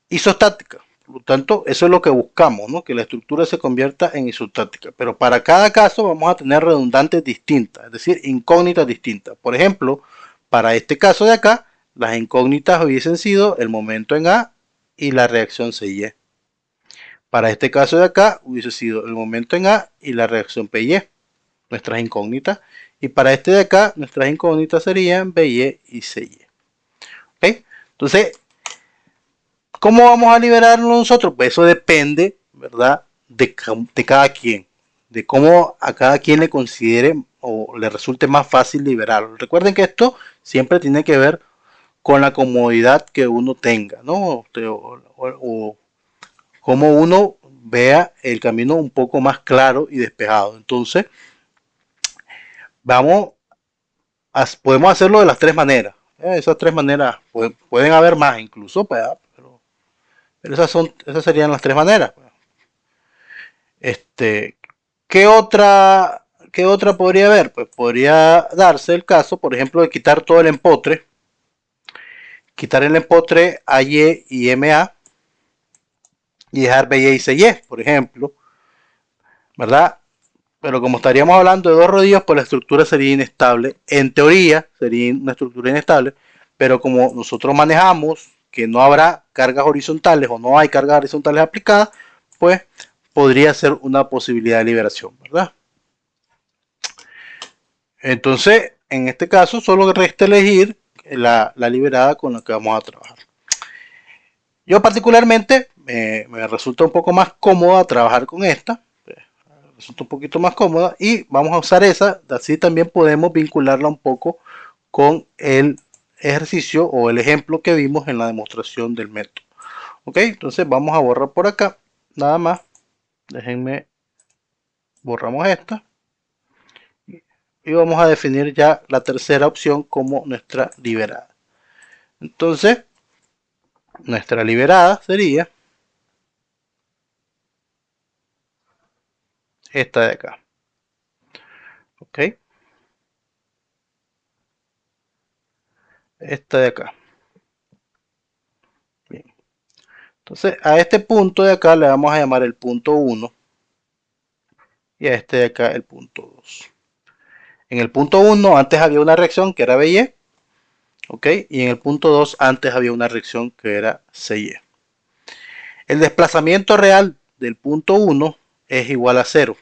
isostáticas. Por lo tanto, eso es lo que buscamos, ¿no? Que la estructura se convierta en isostática. Pero para cada caso vamos a tener redundantes distintas, es decir, incógnitas distintas. Por ejemplo, para este caso de acá, las incógnitas hubiesen sido el momento en A y la reacción CY. Para este caso de acá, hubiese sido el momento en A y la reacción PY, nuestras incógnitas. Y para este de acá, nuestras incógnitas serían BY y CY. ¿Okay? Entonces, ¿cómo vamos a liberarlo nosotros? Pues eso depende, ¿verdad? De cada quien, de cómo a cada quien le considere o le resulte más fácil liberarlo. Recuerden que esto siempre tiene que ver con la comodidad que uno tenga, ¿no? O cómo uno vea el camino un poco más claro y despejado. Entonces, vamos podemos hacerlo de las tres maneras. Esas tres maneras pueden haber más incluso, pero esas serían las tres maneras. Este, ¿qué otra podría haber? Pues podría darse el caso, por ejemplo, de quitar todo el empotre, quitar el empotre AY y MA y dejar BY y CY, por ejemplo, ¿verdad? Pero como estaríamos hablando de dos rodillos, pues la estructura sería inestable. En teoría sería una estructura inestable, pero como nosotros manejamos que no habrá cargas horizontales o no hay cargas horizontales aplicadas, pues podría ser una posibilidad de liberación, ¿verdad? Entonces, en este caso, solo resta elegir la liberada con la que vamos a trabajar. Yo particularmente me resulta un poco más cómoda trabajar con esta, resulta un poquito más cómoda y vamos a usar esa, así también podemos vincularla un poco con el ejercicio o el ejemplo que vimos en la demostración del método. Ok, entonces vamos a borrar por acá, nada más, déjenme, borramos esta y vamos a definir ya la tercera opción como nuestra liberada. Entonces, nuestra liberada sería esta de acá. Ok, esta de acá. Bien. Entonces, a este punto de acá le vamos a llamar el punto 1 y a este de acá el punto 2. En el punto 1 antes había una reacción que era BY, ¿ok? Y en el punto 2 antes había una reacción que era CY. El desplazamiento real del punto 1 es igual a 0,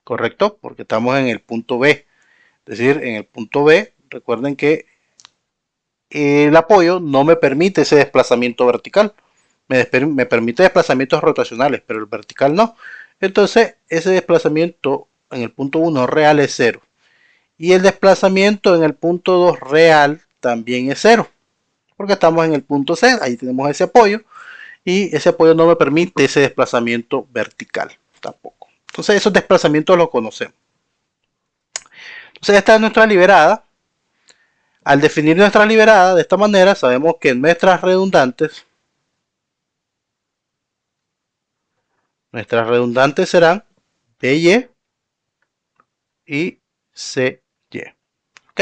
¿correcto? Porque estamos en el punto B. Es decir, en el punto B, recuerden que el apoyo no me permite ese desplazamiento vertical. Me permite desplazamientos rotacionales, pero el vertical no. Entonces, ese desplazamiento en el punto 1 real es 0. Y el desplazamiento en el punto 2 real también es 0. Porque estamos en el punto C, ahí tenemos ese apoyo. Y ese apoyo no me permite ese desplazamiento vertical tampoco. Entonces, esos desplazamientos los conocemos. Entonces, esta es nuestra liberada. Al definir nuestra liberada de esta manera, sabemos que nuestras redundantes serán BY y CY. ¿Ok?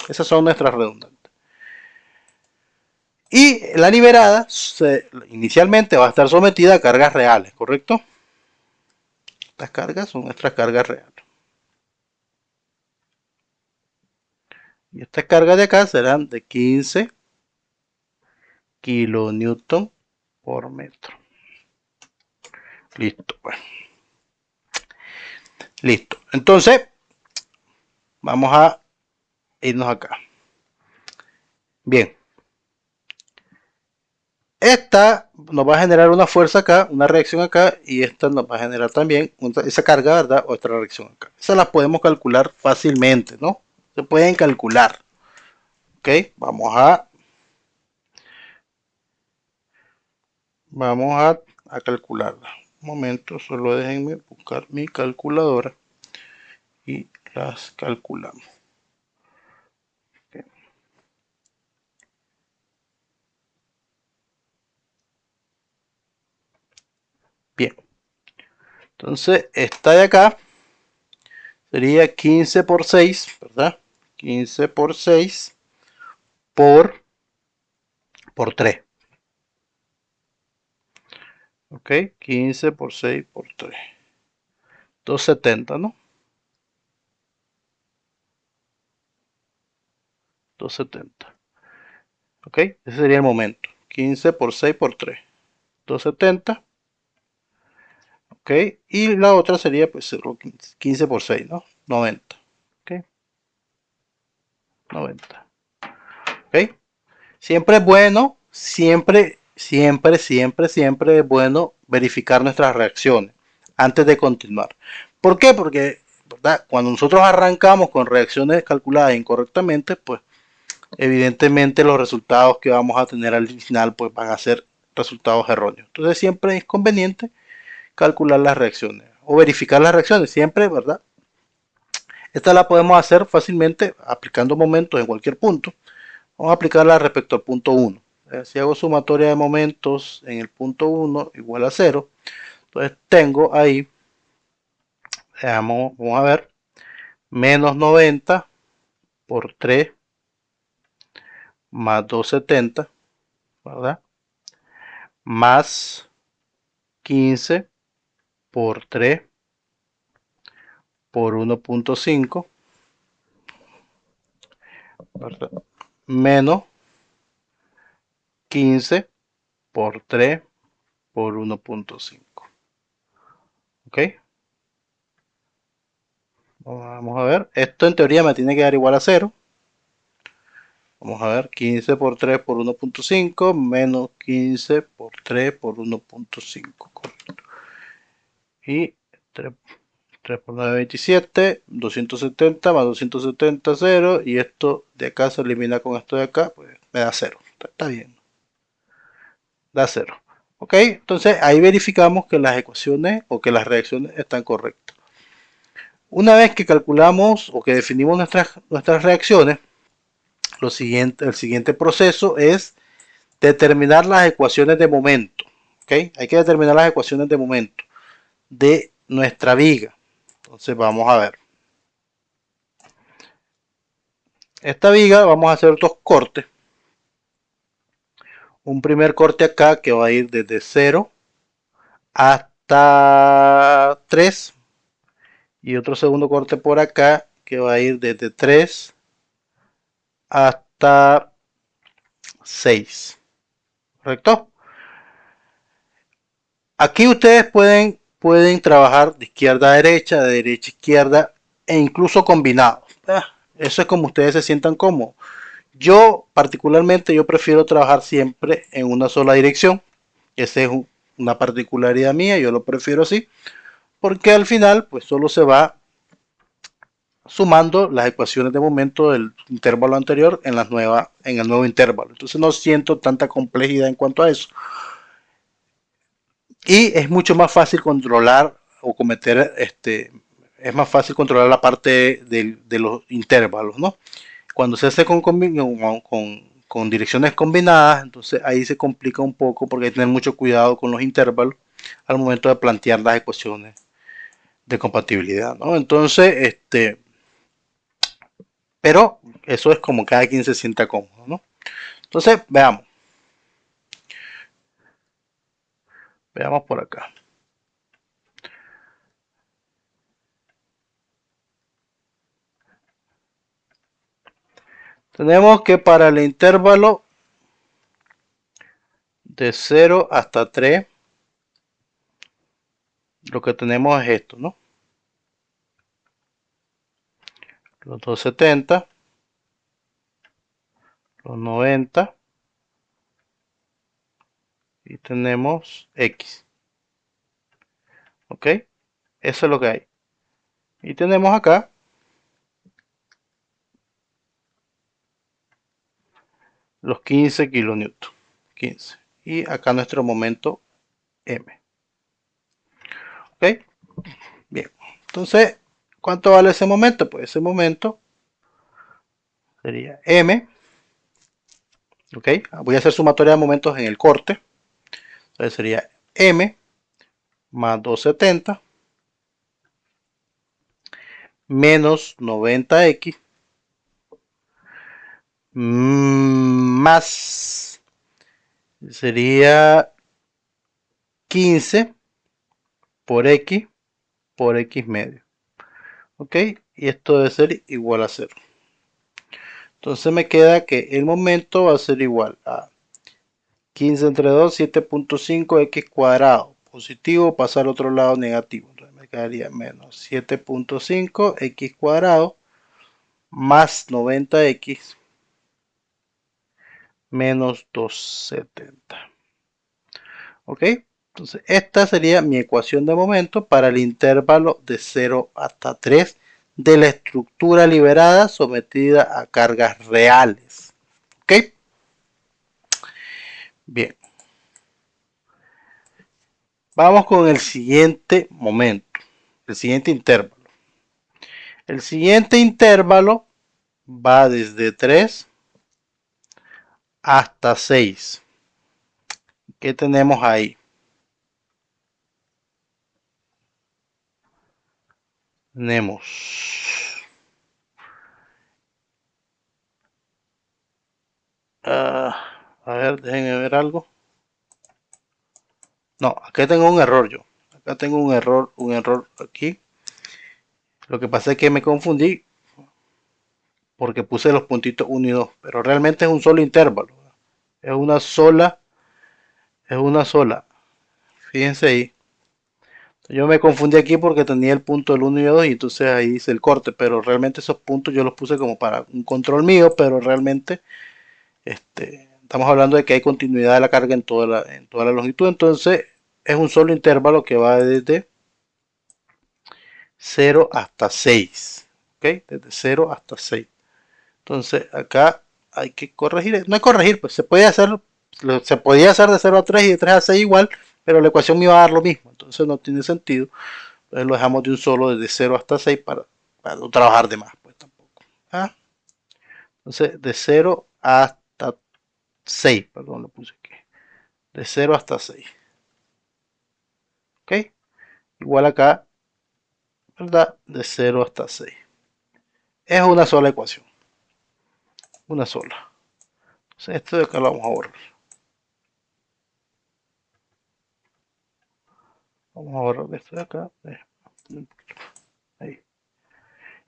Esas son nuestras redundantes. Y la liberada inicialmente va a estar sometida a cargas reales, ¿correcto? Estas cargas son nuestras cargas reales. Y estas cargas de acá serán de 15 kilonewton por metro. Listo, pues. Listo. Entonces, vamos a irnos acá. Bien. Esta nos va a generar una fuerza acá, una reacción acá, y esta nos va a generar también esa carga, ¿verdad? Otra reacción acá. Esas las podemos calcular fácilmente, ¿no? Se pueden calcular. Ok, vamos a calcularla. Un momento, solo déjenme buscar mi calculadora y las calculamos. Okay. Bien, entonces esta de acá sería 15 por 6, ¿verdad? 15 por 6 por 3. Ok, 15 por 6 por 3. 270, ¿no? 270. Ok, ese sería el momento. 15 por 6 por 3. 270. Ok, y la otra sería pues 15 por 6, ¿no? 90. Ok, 90. Ok, siempre es bueno, siempre es bueno verificar nuestras reacciones antes de continuar. ¿Por qué? Porque, ¿verdad? Cuando nosotros arrancamos con reacciones calculadas incorrectamente, pues evidentemente los resultados que vamos a tener al final pues van a ser resultados erróneos. Entonces siempre es conveniente calcular las reacciones o verificar las reacciones, siempre, ¿verdad? Esta la podemos hacer fácilmente aplicando momentos en cualquier punto. Vamos a aplicarla respecto al punto 1. Si hago sumatoria de momentos en el punto 1 igual a 0, entonces tengo ahí, vamos a ver, menos 90 por 3 más 270, ¿verdad? Más 15 por 3 por 1.5, menos 15 por 3 por 1.5. ¿Ok? Vamos a ver. Esto en teoría me tiene que dar igual a 0. Vamos a ver. 15 por 3 por 1.5 menos 15 por 3 por 1.5. Y 3, 3 por 9, 27. 270 más 270, 0. Y esto de acá se elimina con esto de acá. Pues me da 0. Está bien. Da 0. Ok, entonces ahí verificamos que las ecuaciones o que las reacciones están correctas. Una vez que calculamos o que definimos nuestras reacciones, el siguiente proceso es determinar las ecuaciones de momento. ¿Okay? Hay que determinar las ecuaciones de momento de nuestra viga. Entonces vamos a ver. Esta viga vamos a hacer dos cortes. Un primer corte acá que va a ir desde 0 hasta 3. Y otro segundo corte por acá que va a ir desde 3 hasta 6. ¿Correcto? Aquí ustedes pueden trabajar de izquierda a derecha, de derecha a izquierda e incluso combinados. Eso es como ustedes se sientan cómodos. Yo particularmente yo prefiero trabajar siempre en una sola dirección. Esa es una particularidad mía, yo lo prefiero así, porque al final pues solo se va sumando las ecuaciones de momento del intervalo anterior en el nuevo intervalo. Entonces no siento tanta complejidad en cuanto a eso. Y es mucho más fácil controlar o cometer es más fácil controlar la parte de los intervalos, ¿no? Cuando se hace con direcciones combinadas, entonces ahí se complica un poco porque hay que tener mucho cuidado con los intervalos al momento de plantear las ecuaciones de compatibilidad, ¿no? Entonces, pero eso es como cada quien se sienta cómodo, ¿no? Entonces, veamos por acá. Tenemos que para el intervalo de 0 hasta 3, lo que tenemos es esto, ¿no? Los 270, los 90 y tenemos X, ¿ok? Eso es lo que hay. Y tenemos acá los 15 kilonewton. 15. Y acá nuestro momento M. ¿Ok? Bien. Entonces, ¿cuánto vale ese momento? Pues ese momento sería M. ¿Ok? Voy a hacer sumatoria de momentos en el corte. Entonces sería M más 270 menos 90X más sería 15 por X medio. ¿Ok? Y esto debe ser igual a 0. Entonces me queda que el momento va a ser igual a 15 entre 2, 7.5 x cuadrado. Positivo pasa al otro lado negativo. Entonces me quedaría menos 7.5 x cuadrado más 90x menos 270. ¿Ok? Entonces esta sería mi ecuación de momento para el intervalo de 0 hasta 3 de la estructura liberada sometida a cargas reales. ¿Ok? Bien. Vamos con el siguiente momento, el siguiente intervalo. El siguiente intervalo va desde 3 hasta 6. ¿Qué tenemos ahí? Tenemos, a ver, déjenme ver algo. No, acá tengo un error yo. Acá tengo un error aquí. Lo que pasa es que me confundí porque puse los puntitos 1 y 2, pero realmente es un solo intervalo. Es una sola, es una sola. Fíjense ahí. Yo me confundí aquí porque tenía el punto del 1 y 2 y entonces ahí hice el corte, pero realmente esos puntos yo los puse como para un control mío, pero realmente estamos hablando de que hay continuidad de la carga en toda la longitud, entonces es un solo intervalo que va desde 0 hasta 6, ¿ok? Desde 0 hasta 6. Entonces acá hay que corregir, no hay corregir, pues se podía hacer de 0 a 3 y de 3 a 6 igual, pero la ecuación me iba a dar lo mismo, entonces no tiene sentido. Entonces lo dejamos de un solo desde 0 hasta 6 para no trabajar de más, pues tampoco. ¿Ah? Entonces de 0 hasta 6, perdón, lo puse aquí. De 0 hasta 6. ¿Ok? Igual acá, ¿verdad? De 0 hasta 6. Es una sola ecuación. Una sola. Entonces esto de acá lo vamos a borrar. Vamos a borrar esto de acá. Ahí.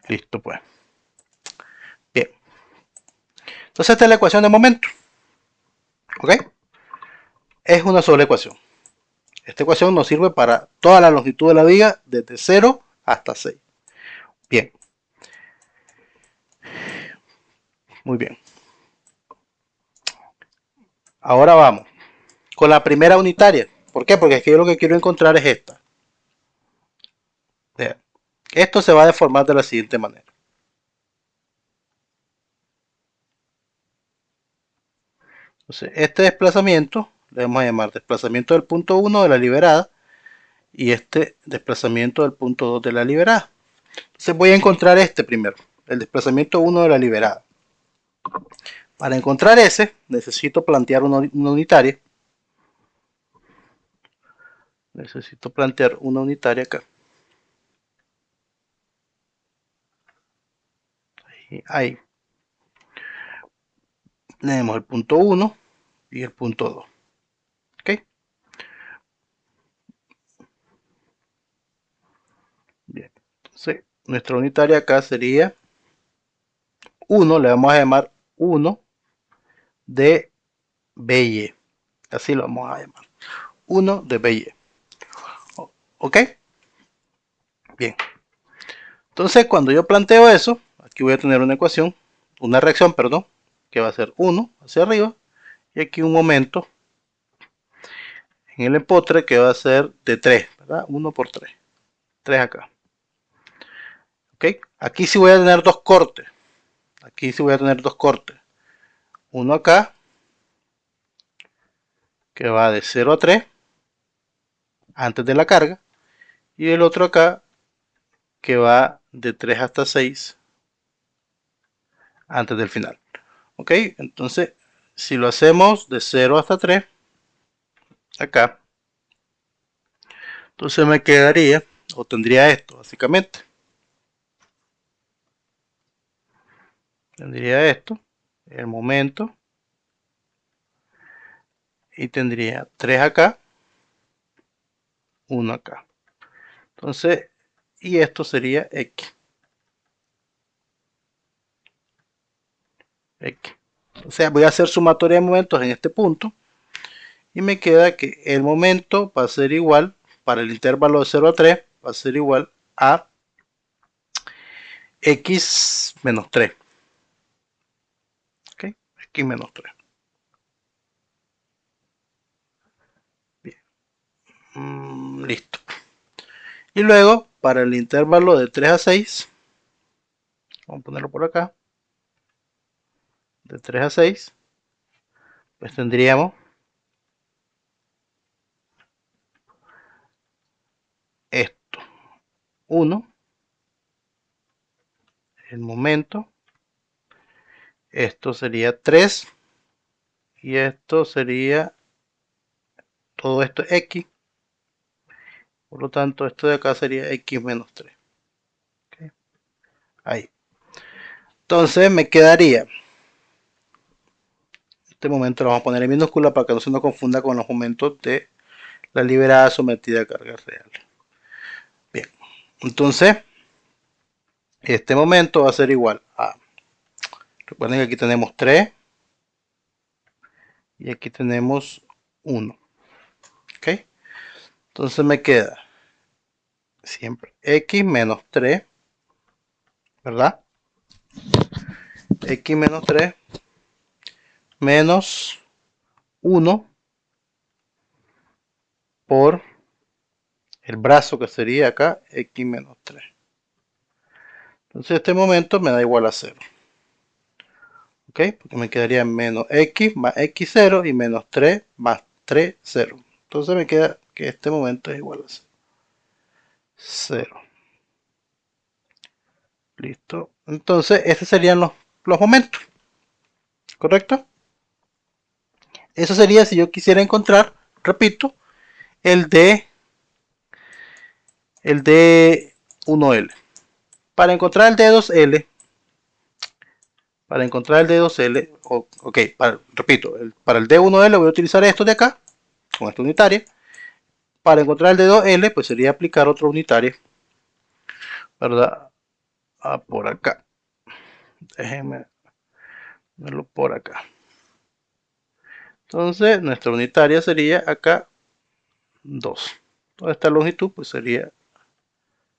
Listo, pues. Bien. Entonces esta es la ecuación de momento. ¿Ok? Es una sola ecuación. Esta ecuación nos sirve para toda la longitud de la viga desde 0 hasta 6. Bien. Muy bien. Ahora vamos con la primera unitaria. ¿Por qué? Porque es que yo lo que quiero encontrar es esta. Vean. Esto se va a deformar de la siguiente manera. Entonces, este desplazamiento le vamos a llamar desplazamiento del punto 1 de la liberada y este desplazamiento del punto 2 de la liberada. Entonces voy a encontrar este primero, el desplazamiento 1 de la liberada. Para encontrar ese, necesito plantear una unitaria. Necesito plantear una unitaria acá. Ahí. Tenemos el punto 1 y el punto 2. ¿Ok? Bien. Entonces, nuestra unitaria acá sería 1, le vamos a llamar 1 de BY. Así lo vamos a llamar. 1 de BY. ¿Ok? Bien. Entonces, cuando yo planteo eso, aquí voy a tener una ecuación, una reacción, perdón, que va a ser 1 hacia arriba, y aquí un momento en el empotre que va a ser de 3, ¿verdad? 1 por 3. 3 acá. ¿Ok? Aquí sí voy a tener dos cortes. Aquí sí voy a tener dos cortes. Uno acá, que va de 0 a 3, antes de la carga, y el otro acá, que va de 3 hasta 6, antes del final. ¿Ok? Entonces, si lo hacemos de 0 hasta 3, acá, entonces me quedaría, o tendría esto, básicamente. Tendría esto, el momento, y tendría 3 acá, 1 acá. Entonces, y esto sería X. X. O sea, voy a hacer sumatoria de momentos en este punto, y me queda que el momento va a ser igual, para el intervalo de 0 a 3, va a ser igual a X menos 3. ¿Ok? X menos 3. Bien. Listo. Y luego, para el intervalo de 3 a 6, vamos a ponerlo por acá, de 3 a 6, pues tendríamos esto. 1, el momento, esto sería 3, y esto sería, todo esto es X, por lo tanto esto de acá sería X menos 3. ¿Okay? Ahí. Entonces me quedaría, en este momento lo vamos a poner en minúscula para que no se nos confunda con los momentos de la liberada sometida a carga real. Bien, entonces este momento va a ser igual a, recuerden que aquí tenemos 3 y aquí tenemos 1. ¿Ok? Entonces me queda siempre X menos 3, ¿verdad? X menos 3 menos 1 por el brazo que sería acá X menos 3. Entonces este momento me da igual a 0. ¿Ok? Porque me quedaría menos X más X0 y menos 3 más 3, 0. Entonces me queda que este momento es igual a 0. Listo. Entonces estos serían los momentos. ¿Correcto? Eso sería si yo quisiera encontrar, repito, el D1L. Para encontrar el D2L, ok, repito, para el D1L voy a utilizar esto de acá, con esta unitaria. Para encontrar el D2L, pues sería aplicar otra unitaria, ¿verdad? Por acá. Déjenme verlo por acá. Entonces, nuestra unitaria sería acá 2. Toda esta longitud pues sería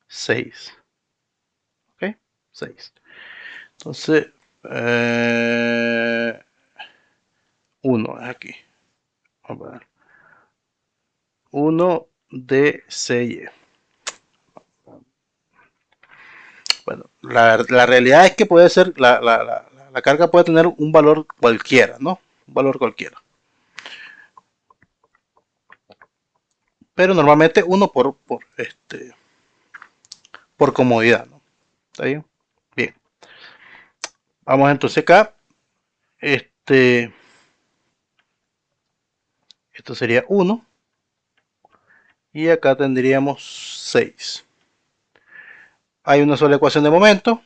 6. ¿Ok? 6. Entonces, 1 es aquí. Vamos a ver. 1 de 6. Bueno, la realidad es que puede ser, la carga puede tener un valor cualquiera, ¿no? Un valor cualquiera. Pero normalmente uno por comodidad, ¿no? ¿Está bien? Bien. Vamos entonces acá. Esto sería 1. Y acá tendríamos 6. Hay una sola ecuación de momento,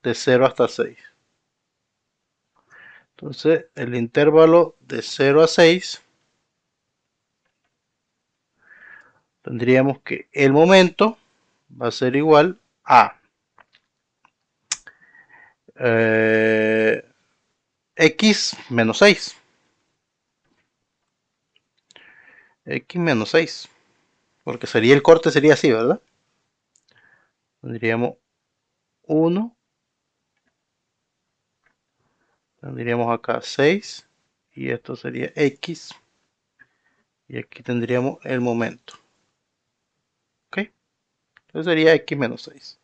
de 0 hasta 6. Entonces, el intervalo de 0 a 6, tendríamos que el momento va a ser igual a x menos 6. X menos 6. Porque sería el corte, sería así, ¿verdad? Tendríamos 1. Tendríamos acá 6. Y esto sería x. Y aquí tendríamos el momento. ¿Ok? Entonces sería x menos 6.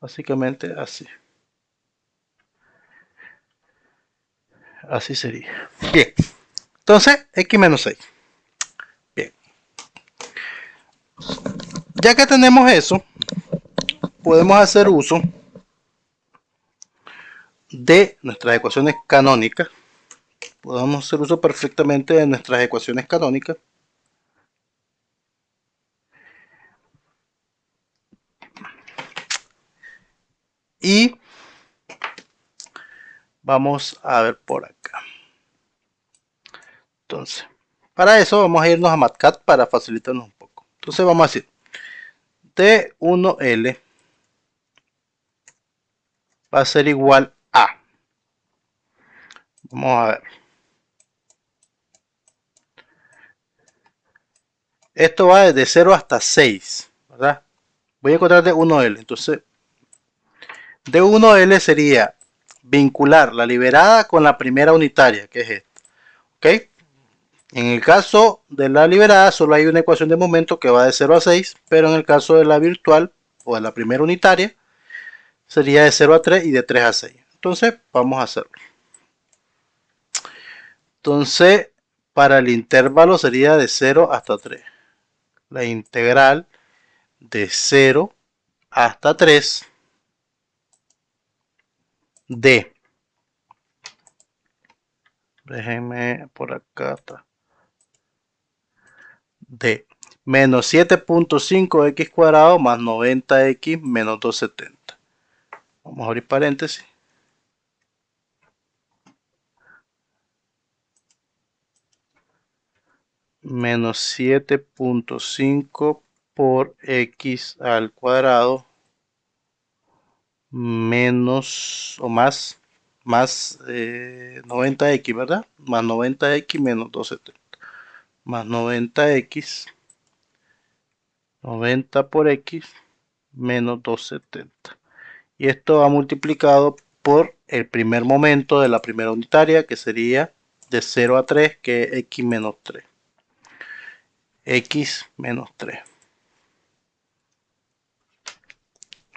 Básicamente así. Así sería. Bien. Entonces, x menos 6. Bien. Ya que tenemos eso, podemos hacer uso de nuestras ecuaciones canónicas. Podemos hacer uso perfectamente de nuestras ecuaciones canónicas. Y vamos a ver por acá. Entonces, para eso vamos a irnos a MATCAD para facilitarnos un poco. Entonces vamos a decir T1L va a ser igual a. Vamos a ver. Esto va desde 0 hasta 6, ¿verdad? Voy a encontrar D1L. Entonces, D1L sería vincular la liberada con la primera unitaria, que es esta. ¿Ok? En el caso de la liberada solo hay una ecuación de momento que va de 0 a 6, pero en el caso de la virtual o de la primera unitaria sería de 0 a 3 y de 3 a 6. Entonces vamos a hacerlo. Entonces para el intervalo sería de 0 hasta 3. La integral de 0 hasta 3 de, déjenme por acá atrás, de menos 7.5x cuadrado más 90x menos 270. Vamos a abrir paréntesis. Menos 7.5 por x al cuadrado menos o más 90x, ¿verdad? Más 90x menos 270. Más 90x, 90 por x menos 270. Y esto va multiplicado por el primer momento de la primera unitaria, que sería de 0 a 3, que es x menos 3. X menos 3.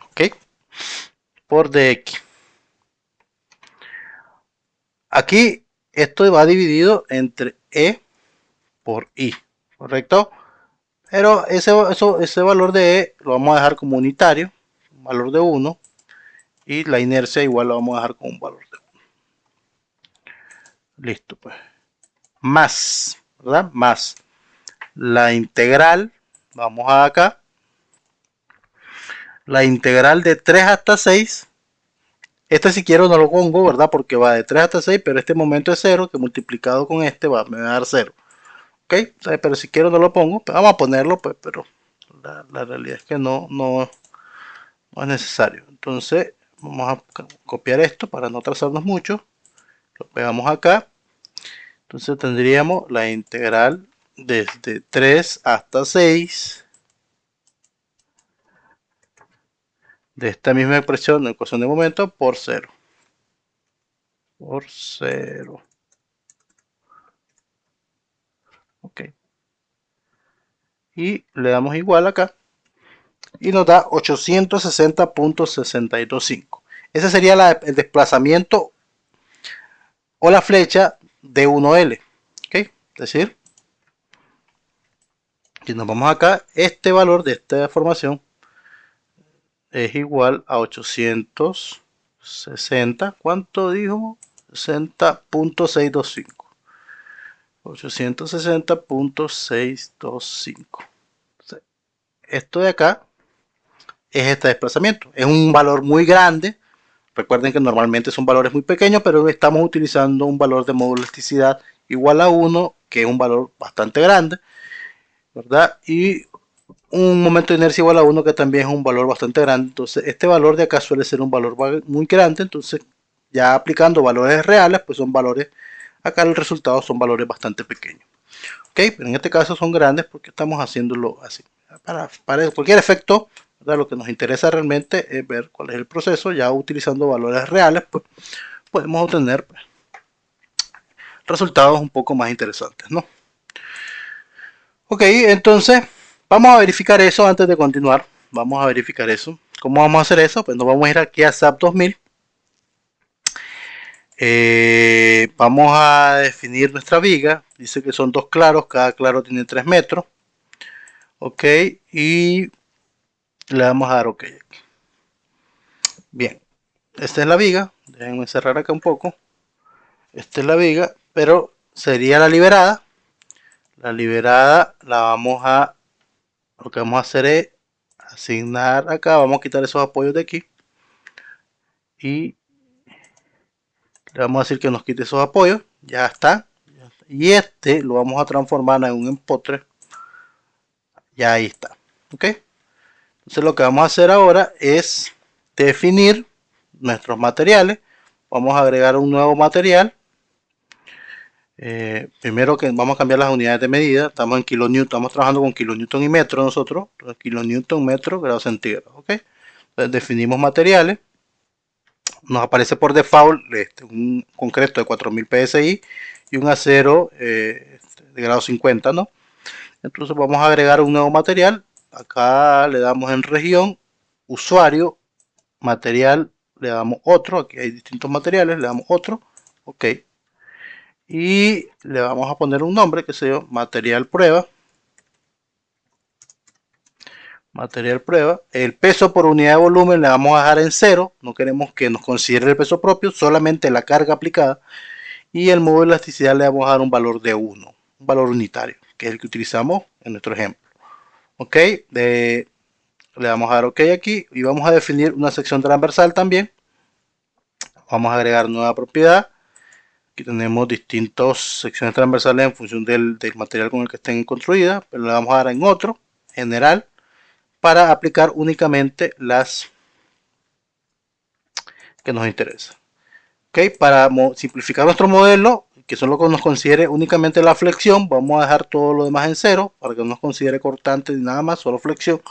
¿Ok? Por dx. Aquí esto va dividido entre e por i, ¿correcto? Pero ese valor de e lo vamos a dejar como unitario, un valor de 1, y la inercia igual lo vamos a dejar como un valor de 1. Listo, pues. Más, ¿verdad? Más la integral, vamos a acá, la integral de 3 hasta 6. Este si quiero no lo pongo, ¿verdad? Porque va de 3 hasta 6, pero este momento es 0, que multiplicado con este me va a dar 0. ¿Ok? Pero si quiero no lo pongo, pues vamos a ponerlo, pues, pero la realidad es que no es necesario. Entonces, vamos a copiar esto para no trazarnos mucho. Lo pegamos acá. Entonces tendríamos la integral desde 3 hasta 6 de esta misma expresión, la ecuación de momento, por 0. Por 0. Ok. Y le damos igual acá. Y nos da 860.625. Ese sería el desplazamiento o la flecha de 1L. ¿Ok? Es decir, si nos vamos acá, este valor de esta formación es igual a 860. ¿Cuánto dijo? 60.625. 860.625. Esto de acá es este desplazamiento. Es un valor muy grande. Recuerden que normalmente son valores muy pequeños, pero estamos utilizando un valor de módulo de elasticidad igual a 1, que es un valor bastante grande, ¿verdad? Y un momento de inercia igual a 1, que también es un valor bastante grande. Entonces, este valor de acá suele ser un valor muy grande. Entonces, ya aplicando valores reales, pues son valores, acá el resultado son valores bastante pequeños. Ok, pero en este caso son grandes porque estamos haciéndolo así. Para cualquier efecto, ¿verdad? Lo que nos interesa realmente es ver cuál es el proceso. Ya utilizando valores reales, pues podemos obtener pues, resultados un poco más interesantes, ¿no? Ok, entonces vamos a verificar eso antes de continuar. Vamos a verificar eso. ¿Cómo vamos a hacer eso? Pues nos vamos a ir aquí a SAP 2000. Vamos a definir nuestra viga. Dice que son dos claros, cada claro tiene 3 metros. Ok, y le vamos a dar OK. Bien, esta es la viga. Déjenme cerrar acá un poco. Esta es la viga, pero sería la liberada. La liberada la vamos a, lo que vamos a hacer es asignar acá, vamos a quitar esos apoyos de aquí y le vamos a decir que nos quite esos apoyos. Ya está. Y este lo vamos a transformar en un empotre. Ya ahí está. Ok. Entonces lo que vamos a hacer ahora es definir nuestros materiales. Vamos a agregar un nuevo material. Primero que vamos a cambiar las unidades de medida. Estamos en kilonewton, estamos trabajando con kilonewton y metro nosotros. Kilonewton, metro, grado centígrado. Ok. Entonces definimos materiales. Nos aparece por default un concreto de 4000 psi y un acero de grado 50, ¿no? Entonces vamos a agregar un nuevo material. Acá le damos en región, usuario, material, le damos otro. Aquí hay distintos materiales, le damos otro. Ok. Y le vamos a poner un nombre que sea material prueba. Material prueba. El peso por unidad de volumen le vamos a dejar en 0. No queremos que nos considere el peso propio, solamente la carga aplicada. Y el módulo de elasticidad le vamos a dar un valor de 1, un valor unitario, que es el que utilizamos en nuestro ejemplo. Ok, le vamos a dar OK aquí y vamos a definir una sección transversal también. Vamos a agregar nueva propiedad. Aquí tenemos distintas secciones transversales en función del material con el que estén construidas, pero le vamos a dar en otro, general, para aplicar únicamente las que nos interesan. Ok, para simplificar nuestro modelo, que solo nos considere únicamente la flexión, vamos a dejar todo lo demás en 0 para que no nos considere cortante ni nada más, solo flexión.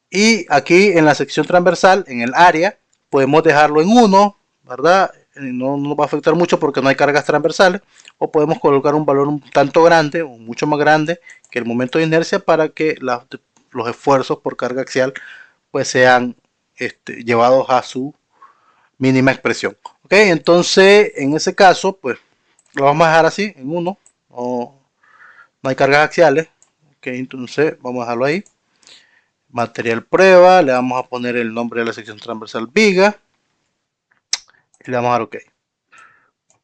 Y aquí en la sección transversal, en el área, podemos dejarlo en 1, ¿verdad? No nos va a afectar mucho porque no hay cargas transversales. O podemos colocar un valor un tanto grande o mucho más grande que el momento de inercia para que los esfuerzos por carga axial pues sean llevados a su mínima expresión. Ok, entonces en ese caso pues lo vamos a dejar así en 1. No hay cargas axiales. Ok, entonces vamos a dejarlo ahí. Material prueba, le vamos a poner el nombre de la sección transversal viga y le vamos a dar OK.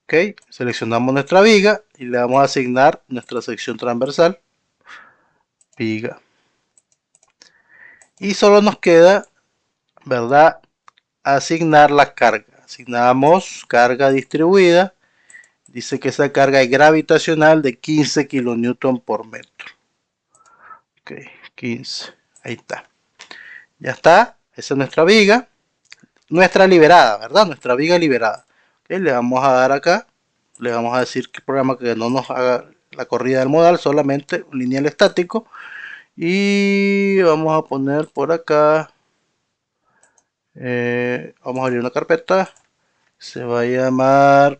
Ok, seleccionamos nuestra viga y le vamos a asignar nuestra sección transversal viga. Y solo nos queda, ¿verdad? Asignar la carga. Asignamos carga distribuida. Dice que esa carga es gravitacional de 15 kilonewton por metro. Ok, 15. Ahí está. Ya está. Esa es nuestra viga. Nuestra liberada, ¿verdad? Nuestra viga liberada. Okay, le vamos a dar acá. Le vamos a decir que el programa que no nos haga la corrida del modal, solamente un lineal estático. Y vamos a poner por acá, vamos a abrir una carpeta, se va a llamar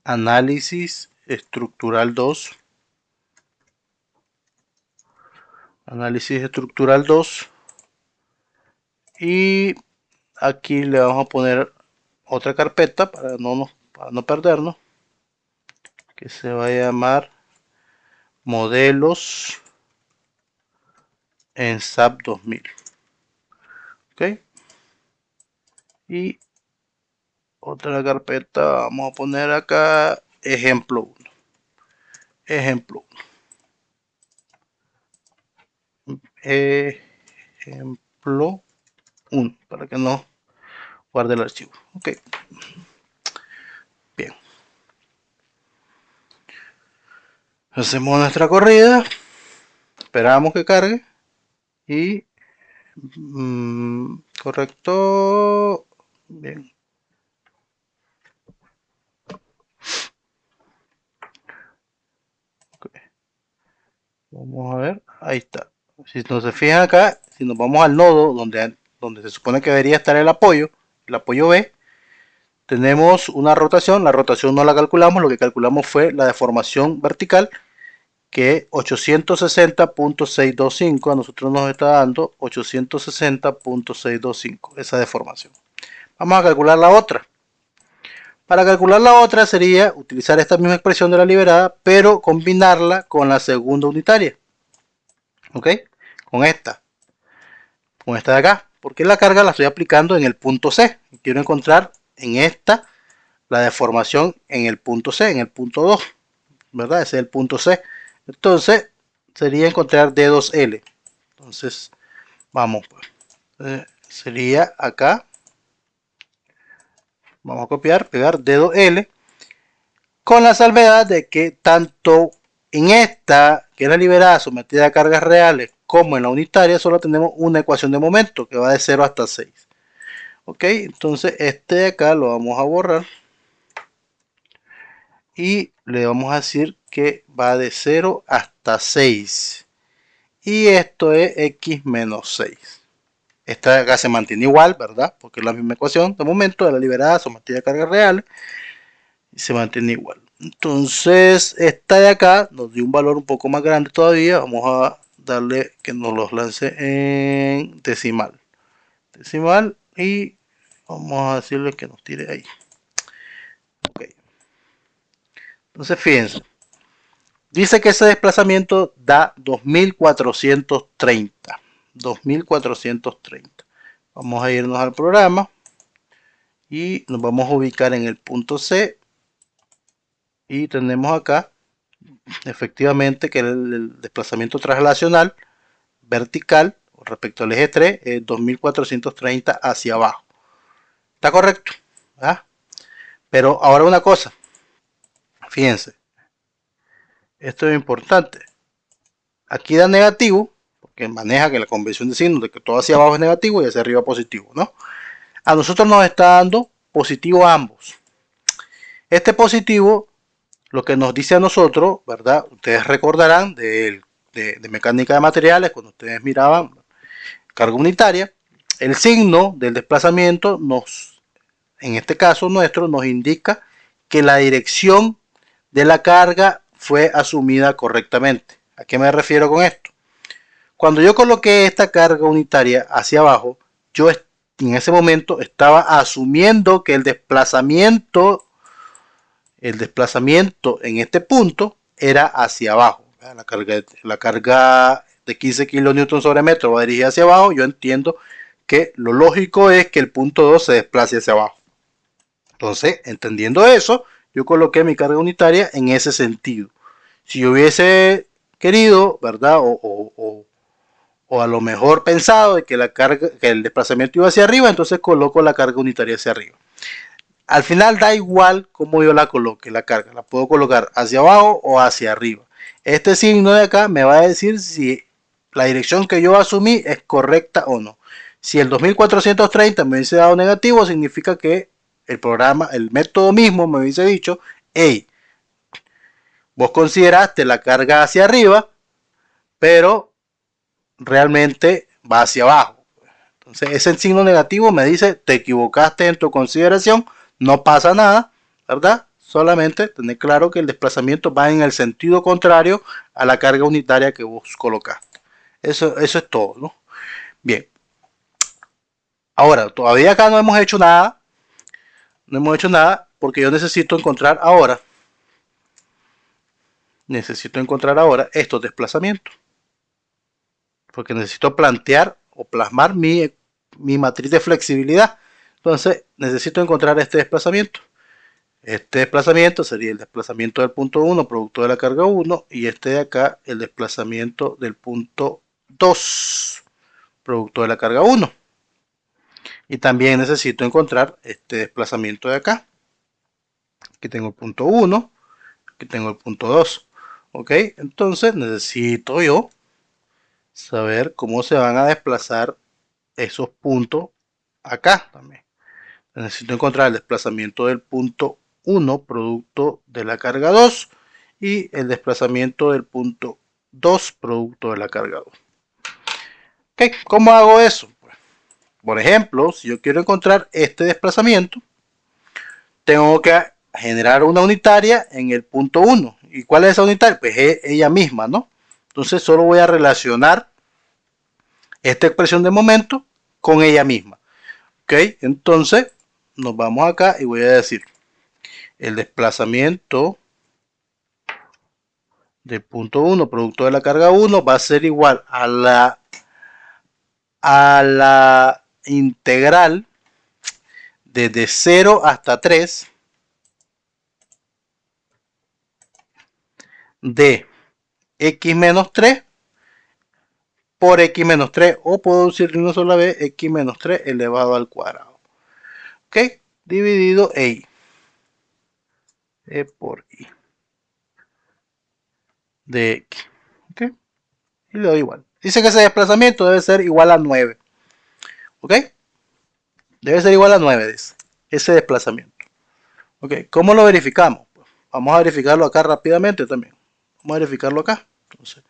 análisis estructural 2. Análisis estructural 2. Y aquí le vamos a poner otra carpeta para no perdernos, que se va a llamar modelos en SAP 2000. Ok. Y otra carpeta vamos a poner acá ejemplo 1. Ejemplo 1. Ejemplo 1. Para que no guarde el archivo. Ok. Bien. Hacemos nuestra corrida. Esperamos que cargue. Y correcto. Bien. Okay. Vamos a ver. Ahí está. Si nos se fijan acá, si nos vamos al nodo donde se supone que debería estar el apoyo B, tenemos una rotación. La rotación no la calculamos, lo que calculamos fue la deformación vertical, que 860.625 a nosotros nos está dando 860.625 esa deformación. Vamos a calcular la otra. Para calcular la otra sería utilizar esta misma expresión de la liberada, pero combinarla con la segunda unitaria. ¿Ok? Con esta de acá, porque la carga la estoy aplicando en el punto C. Quiero encontrar en esta la deformación en el punto C, en el punto 2, ¿verdad? Ese es el punto C. Entonces sería encontrar D2L. Entonces vamos, pues. Sería acá, vamos a copiar, pegar D2L, con la salvedad de que tanto en esta, que es la liberada sometida a cargas reales, como en la unitaria, solo tenemos una ecuación de momento que va de 0 hasta 6. Ok, entonces este de acá lo vamos a borrar y le vamos a decir que va de 0 hasta 6. Y esto es x menos 6. Esta de acá se mantiene igual, ¿verdad? Porque es la misma ecuación de momento de la liberada sometida a cargas reales. Y se mantiene igual. Entonces esta de acá nos dio un valor un poco más grande todavía. Vamos a darle que nos los lance en decimal. Decimal y vamos a decirle que nos tire ahí. Ok. Entonces fíjense. Dice que ese desplazamiento da 2430. 2430. Vamos a irnos al programa y nos vamos a ubicar en el punto C. Y tenemos acá efectivamente que el desplazamiento translacional vertical respecto al eje 3 es 2430 hacia abajo. Está correcto, ¿verdad? Pero ahora una cosa, fíjense, esto es importante. Aquí da negativo, porque maneja que la convención de signos de que todo hacia abajo es negativo y hacia arriba positivo, ¿no? A nosotros nos está dando positivo a ambos. Este positivo, lo que nos dice a nosotros, ¿verdad? Ustedes recordarán de mecánica de materiales, cuando ustedes miraban carga unitaria, el signo del desplazamiento en este caso nuestro, nos indica que la dirección de la carga fue asumida correctamente. ¿A qué me refiero con esto? Cuando yo coloqué esta carga unitaria hacia abajo, yo en ese momento estaba asumiendo que el desplazamiento en este punto era hacia abajo. La carga de 15 kN sobre metro va dirigida hacia abajo. Yo entiendo que lo lógico es que el punto 2 se desplace hacia abajo. Entonces, entendiendo eso, yo coloqué mi carga unitaria en ese sentido. Si yo hubiese querido, ¿verdad? O a lo mejor pensado de que el desplazamiento iba hacia arriba, entonces coloco la carga unitaria hacia arriba. Al final da igual cómo yo la coloque, la carga. La puedo colocar hacia abajo o hacia arriba. Este signo de acá me va a decir si la dirección que yo asumí es correcta o no. Si el 2430 me hubiese dado negativo, significa que el programa, el método mismo me hubiese dicho, hey, Vos consideraste la carga hacia arriba, pero realmente va hacia abajo. Entonces ese signo negativo me dice, te equivocaste en tu consideración, no pasa nada, ¿verdad? Solamente tener claro que el desplazamiento va en el sentido contrario a la carga unitaria que vos colocaste. Eso es todo, ¿no? Bien. Ahora, todavía acá no hemos hecho nada. No hemos hecho nada porque yo necesito encontrar ahora. Necesito encontrar ahora estos desplazamientos. Porque necesito plantear o plasmar mi matriz de flexibilidad. Entonces, necesito encontrar este desplazamiento. Este desplazamiento sería el desplazamiento del punto 1 producto de la carga 1 y este de acá el desplazamiento del punto 2 producto de la carga 1. Y también necesito encontrar este desplazamiento de acá. Aquí tengo el punto 1, aquí tengo el punto 2. Ok, entonces necesito yo saber cómo se van a desplazar esos puntos acá también. Necesito encontrar el desplazamiento del punto 1 producto de la carga 2 y el desplazamiento del punto 2 producto de la carga 2. Okay, ¿cómo hago eso? Por ejemplo, si yo quiero encontrar este desplazamiento, tengo que generar una unitaria en el punto 1. ¿Y cuál es esa unitaria? Pues es ella misma, ¿no? Entonces solo voy a relacionar esta expresión de momento con ella misma. Ok, entonces nos vamos acá y voy a decir el desplazamiento del punto 1 producto de la carga 1 va a ser igual a la integral desde 0 hasta 3 de x menos 3 por x menos 3, o puedo decir una sola vez x menos 3 elevado al cuadrado. Ok, dividido e por i de x. Okay, y le doy igual. Dice que ese desplazamiento debe ser igual a 9. Ok, debe ser igual a 9, dice, ese desplazamiento. Ok, ¿cómo lo verificamos? Pues vamos a verificarlo acá rápidamente también. Vamos a verificarlo acá. Entonces,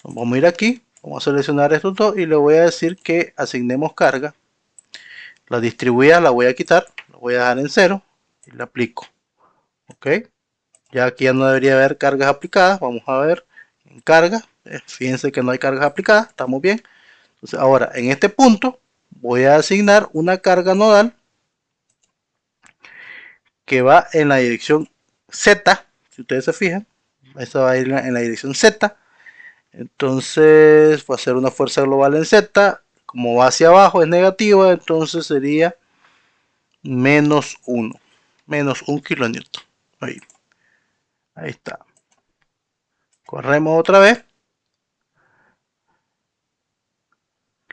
vamos a ir aquí, vamos a seleccionar estos dos y le voy a decir que asignemos carga. La distribuida la voy a quitar, la voy a dejar en 0 y la aplico. Ok, ya aquí ya no debería haber cargas aplicadas. Vamos a ver en carga. Fíjense que no hay cargas aplicadas, estamos bien. Entonces ahora en este punto voy a asignar una carga nodal que va en la dirección Z. Si ustedes se fijan, esta va a ir en la dirección Z. Entonces va a ser una fuerza global en Z. Como va hacia abajo es negativa, entonces sería menos 1. Menos 1 kilonewton. Ahí está. Corremos otra vez.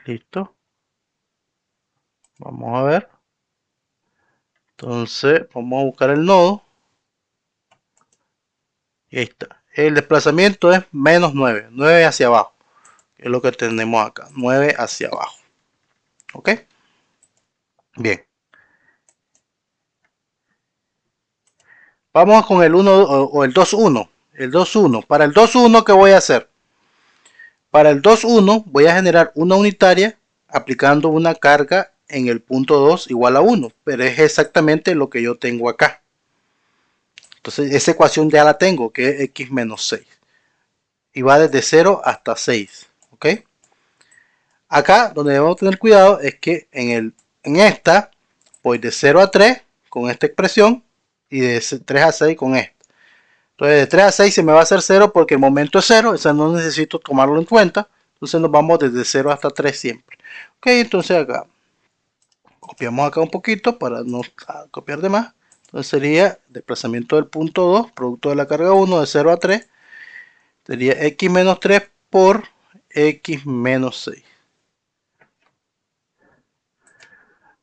Listo. Vamos a ver. Entonces vamos a buscar el nodo. Y ahí está. El desplazamiento es menos 9. 9 hacia abajo. Es lo que tenemos acá. 9 hacia abajo. ¿Ok? Bien. Vamos con el 1 o el 2-1. El 2-1. Para el 2-1, ¿qué voy a hacer? Para el 2-1 voy a generar una unitaria aplicando una carga en el punto 2 igual a 1. Pero es exactamente lo que yo tengo acá. Entonces esa ecuación ya la tengo, que es x menos 6. Y va desde 0 hasta 6. ¿Ok? Acá donde debemos tener cuidado es que en esta voy de 0 a 3 con esta expresión y de 3 a 6 con esta. Entonces de 3 a 6 se me va a hacer 0 porque el momento es 0, o sea, no necesito tomarlo en cuenta. Entonces nos vamos desde 0 hasta 3 siempre. Ok, entonces acá copiamos acá un poquito para no copiar de más. Entonces sería desplazamiento del punto 2, producto de la carga 1 de 0 a 3. Sería x menos 3 por x menos 6.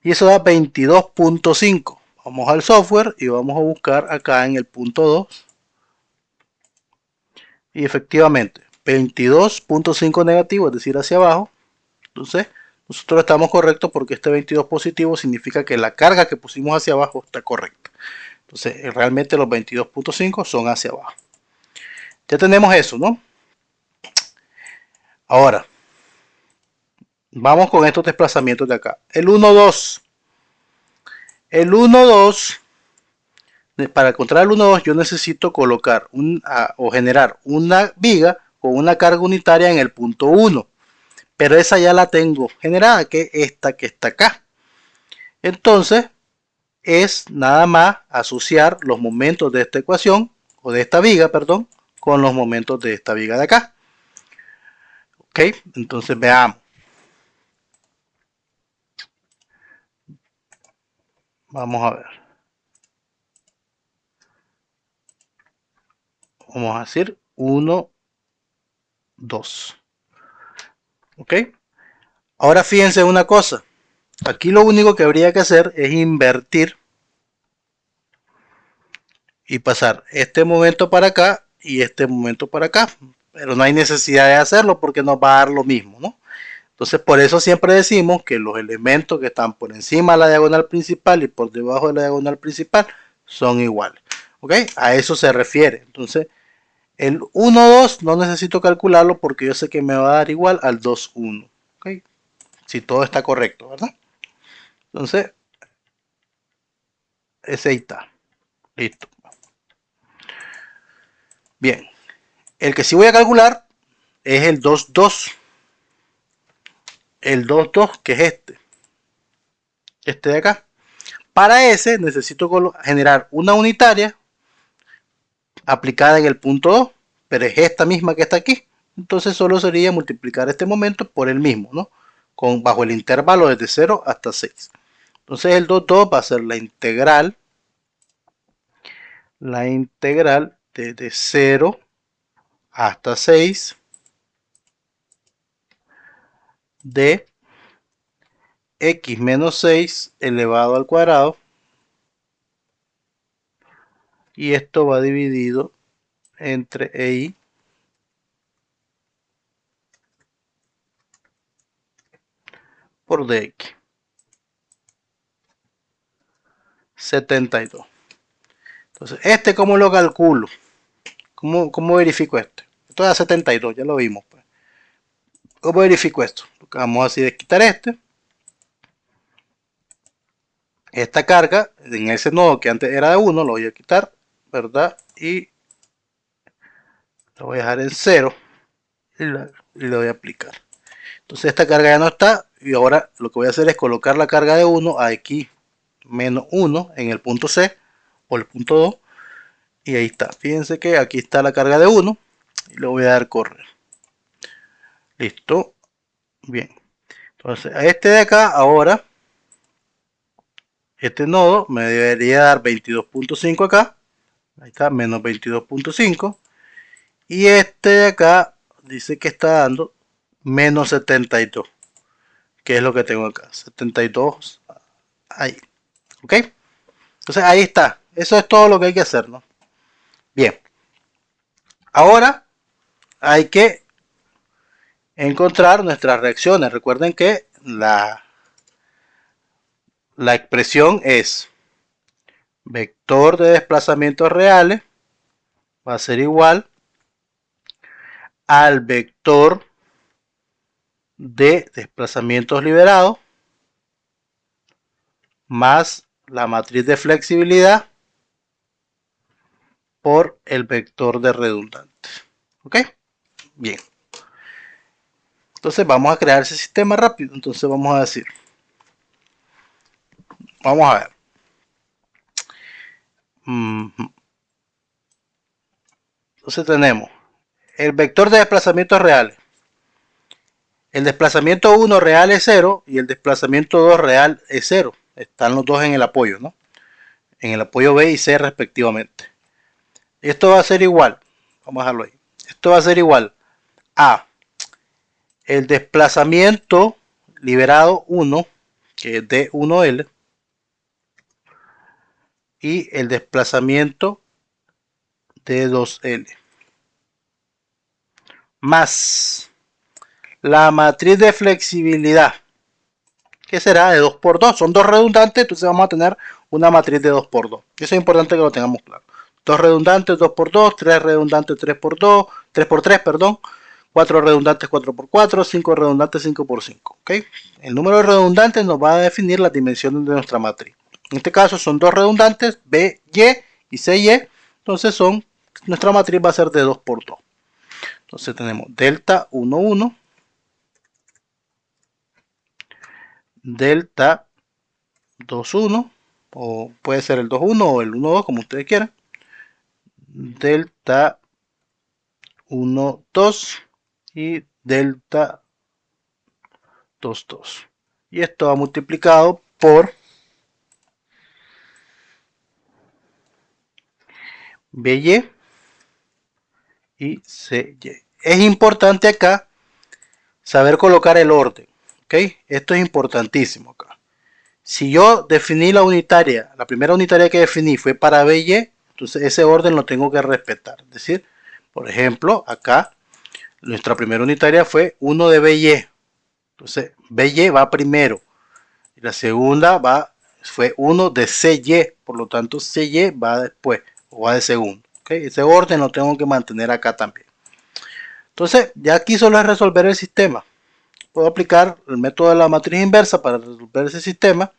Y eso da 22.5. Vamos al software y vamos a buscar acá en el punto 2. Y efectivamente, 22.5 negativo, es decir, hacia abajo. Entonces, nosotros estamos correctos porque este 22 positivo significa que la carga que pusimos hacia abajo está correcta. Entonces, realmente los 22.5 son hacia abajo. Ya tenemos eso, ¿no? Ahora, vamos con estos desplazamientos de acá. El 1, 2. El 1, 2. Para encontrar el 1, 2 yo necesito colocar o generar una viga con una carga unitaria en el punto 1. Pero esa ya la tengo generada, que es esta que está acá. Entonces, es nada más asociar los momentos de esta ecuación, o de esta viga, perdón, con los momentos de esta viga de acá. Ok, entonces veamos. Vamos a ver. Vamos a decir 1, 2. Ok. Ahora fíjense una cosa. Aquí lo único que habría que hacer es invertir y pasar este momento para acá y este momento para acá. Pero no hay necesidad de hacerlo porque nos va a dar lo mismo, ¿no? Entonces por eso siempre decimos que los elementos que están por encima de la diagonal principal y por debajo de la diagonal principal son iguales. ¿Ok? A eso se refiere. Entonces el 1, 2 no necesito calcularlo porque yo sé que me va a dar igual al 2, 1. ¿Ok? Si todo está correcto, ¿verdad? Entonces, ese ahí está. Listo. Bien. El que sí voy a calcular es el 2, 2. El 2, 2, que es este. Este de acá. Para ese necesito generar una unitaria aplicada en el punto 2, pero es esta misma que está aquí. Entonces solo sería multiplicar este momento por el mismo, ¿no? Bajo el intervalo desde 0 hasta 6. Entonces el 2, 2 va a ser la integral desde 0 hasta 6 de x menos 6 elevado al cuadrado, y esto va dividido entre EI por DX. 72. Entonces, ¿cómo lo calculo? ¿Cómo verifico este? Esto da 72, ya lo vimos. Pues. ¿Cómo verifico esto? Lo que vamos a hacer es quitar esta carga en ese nodo que antes era de 1, lo voy a quitar, ¿verdad? Y lo voy a dejar en 0 y lo voy a aplicar. Entonces esta carga ya no está y ahora lo que voy a hacer es colocar la carga de 1 a x menos 1 en el punto C o el punto 2 y ahí está. Fíjense que aquí está la carga de 1 y le voy a dar correr. Listo. Bien. Entonces a este de acá ahora, este nodo me debería dar 22.5 acá. Ahí está, menos 22.5. Y este de acá dice que está dando menos 72. Que es lo que tengo acá. 72 ahí. ¿Ok? Entonces ahí está. Eso es todo lo que hay que hacer, ¿no? Bien. Ahora hay que encontrar nuestras reacciones. Recuerden que la expresión es vector de desplazamientos reales va a ser igual al vector de desplazamientos liberados más la matriz de flexibilidad por el vector de redundantes. ¿Ok? Bien. Entonces vamos a crear ese sistema rápido. Entonces vamos a decir, vamos a ver. Entonces tenemos el vector de desplazamientos reales. El desplazamiento 1 real es 0 y el desplazamiento 2 real es 0. Están los dos en el apoyo, ¿no? En el apoyo B y C respectivamente. Esto va a ser igual, vamos a dejarlo ahí. Esto va a ser igual a el desplazamiento liberado 1, que es D1L, y el desplazamiento D2L, más la matriz de flexibilidad, que será de 2 por 2. Son dos redundantes, entonces vamos a tener una matriz de 2 por 2. Eso es importante que lo tengamos claro. 2 redundantes 2 por 2, 3 redundantes 3 por 2, 3 por 3, perdón, 4 redundantes 4 por 4, 5 redundantes 5 por 5. ¿Okay? El número de redundantes nos va a definir las dimensiones de nuestra matriz. En este caso son 2 redundantes, B, Y y C, Y. Entonces nuestra matriz va a ser de 2 por 2. Entonces tenemos delta 1, 1, delta 2, 1, o puede ser el 2, 1 o el 1, 2, como ustedes quieran. Delta 1, 2 y delta 2, 2. Y esto va multiplicado por BY y CY. Es importante acá saber colocar el orden. ¿Okay? Esto es importantísimo acá. Si yo definí la unitaria, la primera unitaria que definí fue para BY, entonces ese orden lo tengo que respetar. Es decir, por ejemplo, acá nuestra primera unitaria fue 1 de BY. Entonces BY va primero. Y la segunda fue 1 de CY. Por lo tanto, CY va después o va de segundo. ¿Okay? Ese orden lo tengo que mantener acá también. Entonces, ya aquí solo es resolver el sistema. Puedo aplicar el método de la matriz inversa para resolver ese sistema.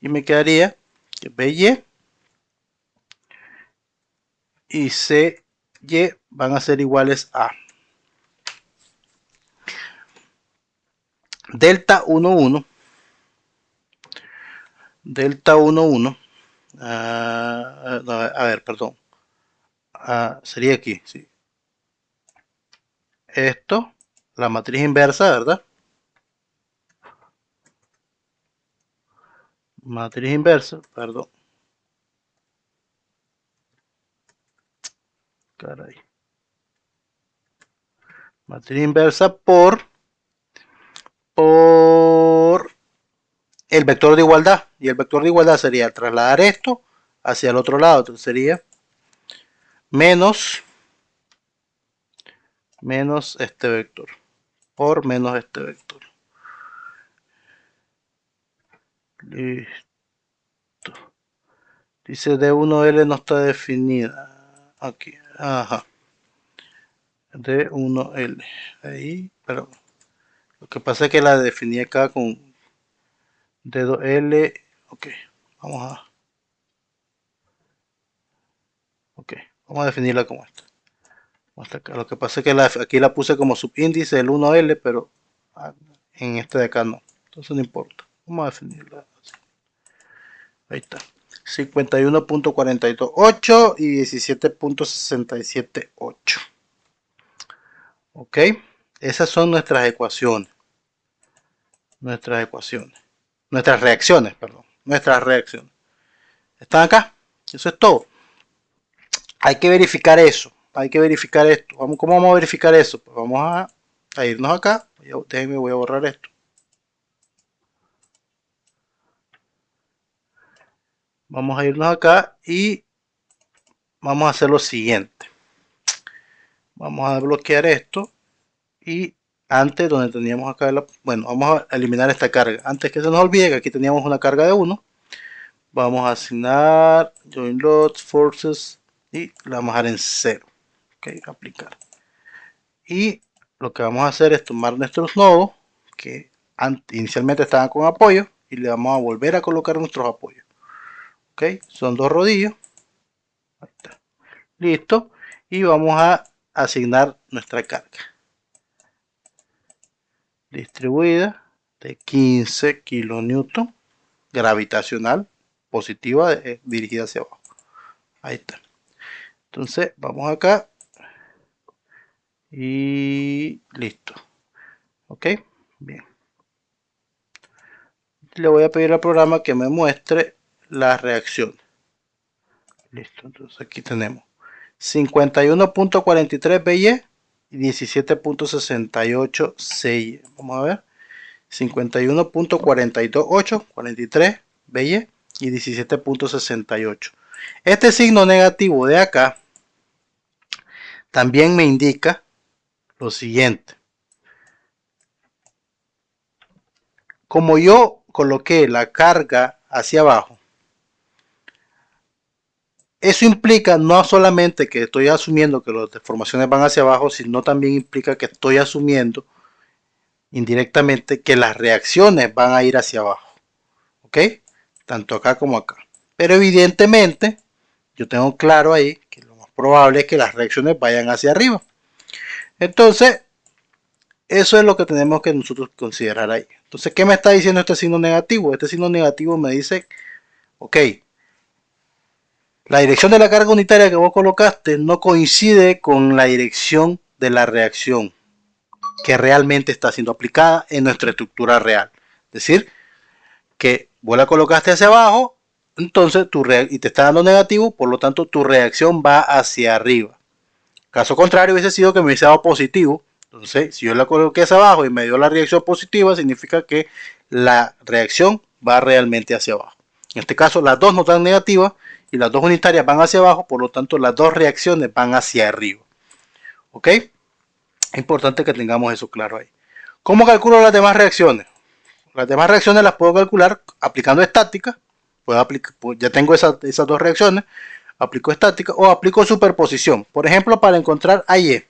Y me quedaría que BY y CY van a ser iguales a delta 1, 1. Delta 1, 1. A ver, perdón. Sería aquí, sí. Esto, la matriz inversa, ¿verdad? Matriz inversa, perdón. Caray. Matriz inversa por el vector de igualdad. Y el vector de igualdad sería trasladar esto hacia el otro lado. Entonces sería menos este vector por menos este vector. Listo. Dice D1L no está definida. Aquí. Ajá. D1L. Ahí, pero lo que pasa es que la definí acá con D2L. Ok. Vamos a. Ok. Vamos a definirla como esta. Lo que pasa es que aquí la puse como subíndice del 1L, pero en este de acá no. Entonces no importa. Vamos a definirla así. Ahí está. 51.428 y 17.678. Ok. Esas son nuestras ecuaciones. Nuestras reacciones, perdón. Nuestras reacciones. ¿Están acá? Eso es todo. Hay que verificar eso. Hay que verificar esto. ¿Cómo vamos a verificar eso? Pues vamos a irnos acá. Déjenme, voy a borrar esto. Vamos a irnos acá y vamos a hacer lo siguiente. Vamos a bloquear esto y antes donde teníamos acá, bueno, vamos a eliminar esta carga. Antes que se nos olvide que aquí teníamos una carga de 1, vamos a asignar join loads, forces y la vamos a dejar en 0. Ok, aplicar. Y lo que vamos a hacer es tomar nuestros nodos que inicialmente estaban con apoyo y le vamos a volver a colocar nuestros apoyos. Ok, son 2 rodillos. Ahí está. Listo. Y vamos a asignar nuestra carga distribuida de 15 kilonewton gravitacional positiva dirigida hacia abajo. Ahí está. Entonces vamos acá y listo. Ok, bien. Le voy a pedir al programa que me muestre la reacción. Listo, entonces aquí tenemos 51.43 BY y 17.68 CY. Vamos a ver. 51.428, 43 BY y 17.68. Este signo negativo de acá también me indica lo siguiente. Como yo coloqué la carga hacia abajo, Eso implica no solamente que estoy asumiendo que las deformaciones van hacia abajo, sino también implica que estoy asumiendo indirectamente que las reacciones van a ir hacia abajo. ¿Ok? Tanto acá como acá. Pero evidentemente, yo tengo claro ahí que lo más probable es que las reacciones vayan hacia arriba. Entonces, eso es lo que tenemos que nosotros considerar ahí. Entonces, ¿qué me está diciendo este signo negativo? Este signo negativo me dice, ok, la dirección de la carga unitaria que vos colocaste no coincide con la dirección de la reacción que realmente está siendo aplicada en nuestra estructura real. Es decir, que vos la colocaste hacia abajo, entonces y te está dando negativo, por lo tanto tu reacción va hacia arriba. Caso contrario hubiese sido que me hubiese dado positivo. Entonces, si yo la coloqué hacia abajo y me dio la reacción positiva, significa que la reacción va realmente hacia abajo. En este caso, las dos no están negativas y las dos unitarias van hacia abajo, por lo tanto, las dos reacciones van hacia arriba. ¿Ok? Es importante que tengamos eso claro ahí. ¿Cómo calculo las demás reacciones? Las demás reacciones las puedo calcular aplicando estática. Puedo aplicar, ya tengo esas dos reacciones. Aplico estática o aplico superposición. Por ejemplo, para encontrar AY.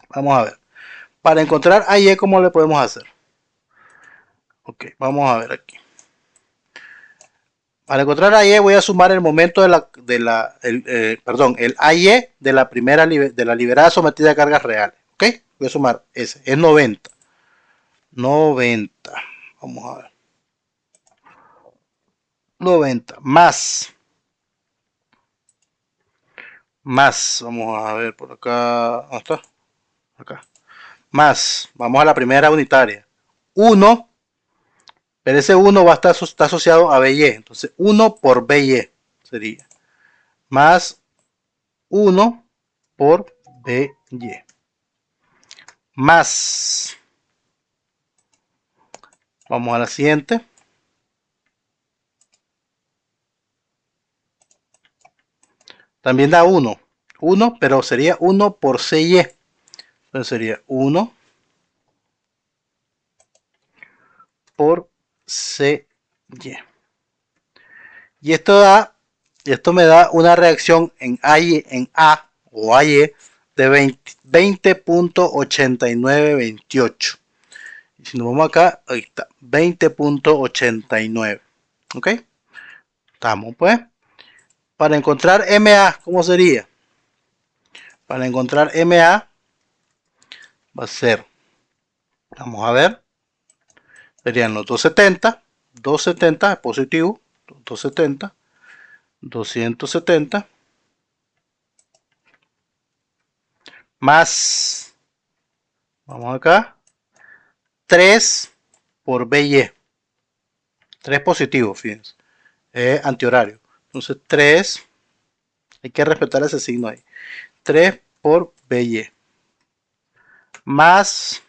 Vamos a ver. Para encontrar AY, ¿cómo le podemos hacer? Ok, vamos a ver aquí. Para encontrar AY voy a sumar el momento el AY de la primera de la liberada sometida a cargas reales. Ok, voy a sumar ese, es 90. 90. Vamos a ver. 90 más, vamos a ver por acá, ¿dónde está? Acá, más, vamos a la primera unitaria, 1, pero ese 1 va a estar está asociado a BY, entonces 1 por BY sería, más 1 por BY, más, vamos a la siguiente, también da 1, 1, pero sería 1 por CY, entonces sería 1 por CY. Y esto me da una reacción en A o AY de 20.8928. Y si nos vamos acá, ahí está, 20.89. ¿Ok? Estamos pues. Para encontrar MA, ¿cómo sería? Para encontrar MA va a ser, vamos a ver, serían los 270, 270 es positivo, 270, 270 más, vamos acá, 3 por BY. 3 positivo, fíjense. Es antihorario. Entonces 3, hay que respetar ese signo ahí. 3 por BY. Más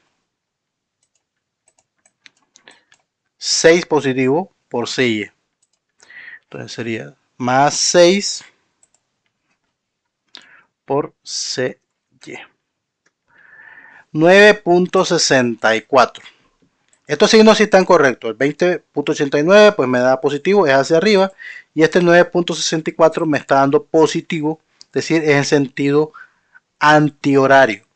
6 positivo por CY. Entonces sería más 6 por CY. 9.64. Estos signos sí están correctos. El 20.89 pues me da positivo, es hacia arriba. Y este 9.64 me está dando positivo, es decir, es en sentido antihorario.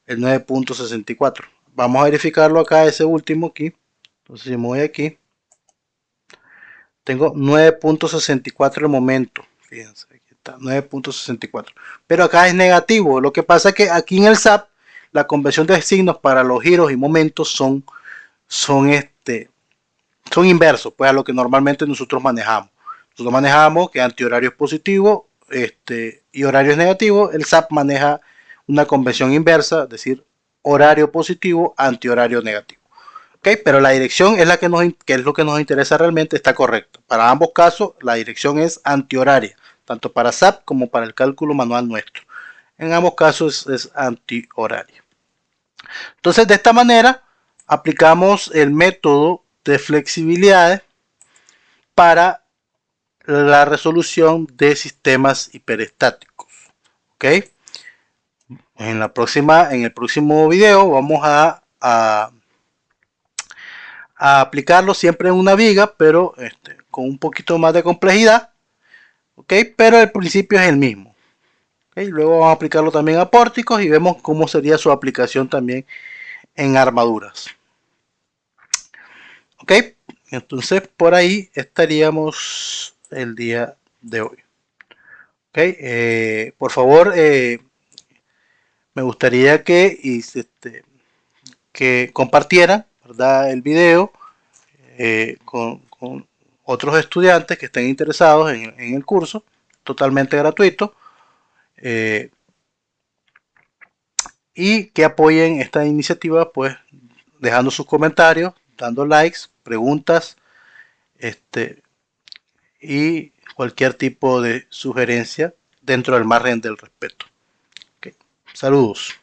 El 9.64. Vamos a verificarlo acá, ese último aquí. Entonces, si me voy aquí, tengo 9.64 el momento. Fíjense, aquí está, 9.64. Pero acá es negativo. Lo que pasa es que aquí en el SAP, la conversión de signos para los giros y momentos son inversos, pues a lo que normalmente nosotros manejamos. Nosotros manejamos que antihorario es positivo y horario es negativo. El SAP maneja una convención inversa, es decir, horario positivo, antihorario negativo. ¿Okay? Pero la dirección es que es lo que nos interesa realmente, está correcto. Para ambos casos, la dirección es antihoraria, tanto para SAP como para el cálculo manual nuestro. En ambos casos es antihoraria. Entonces, de esta manera, aplicamos el método de flexibilidades para la resolución de sistemas hiperestáticos. ¿Ok? En el próximo video vamos a aplicarlo siempre en una viga, pero con un poquito más de complejidad. ¿ok? Pero el principio es el mismo. ¿Ok? Luego vamos a aplicarlo también a pórticos y vemos cómo sería su aplicación también en armaduras. ¿Ok? Entonces por ahí estaríamos el día de hoy. ¿Ok? Por favor, me gustaría que compartieran, ¿verdad?, el video con otros estudiantes que estén interesados en el curso, totalmente gratuito, eh, y que apoyen esta iniciativa, pues dejando sus comentarios, dando likes, preguntas, este, y cualquier tipo de sugerencia dentro del margen del respeto. Okay. Saludos.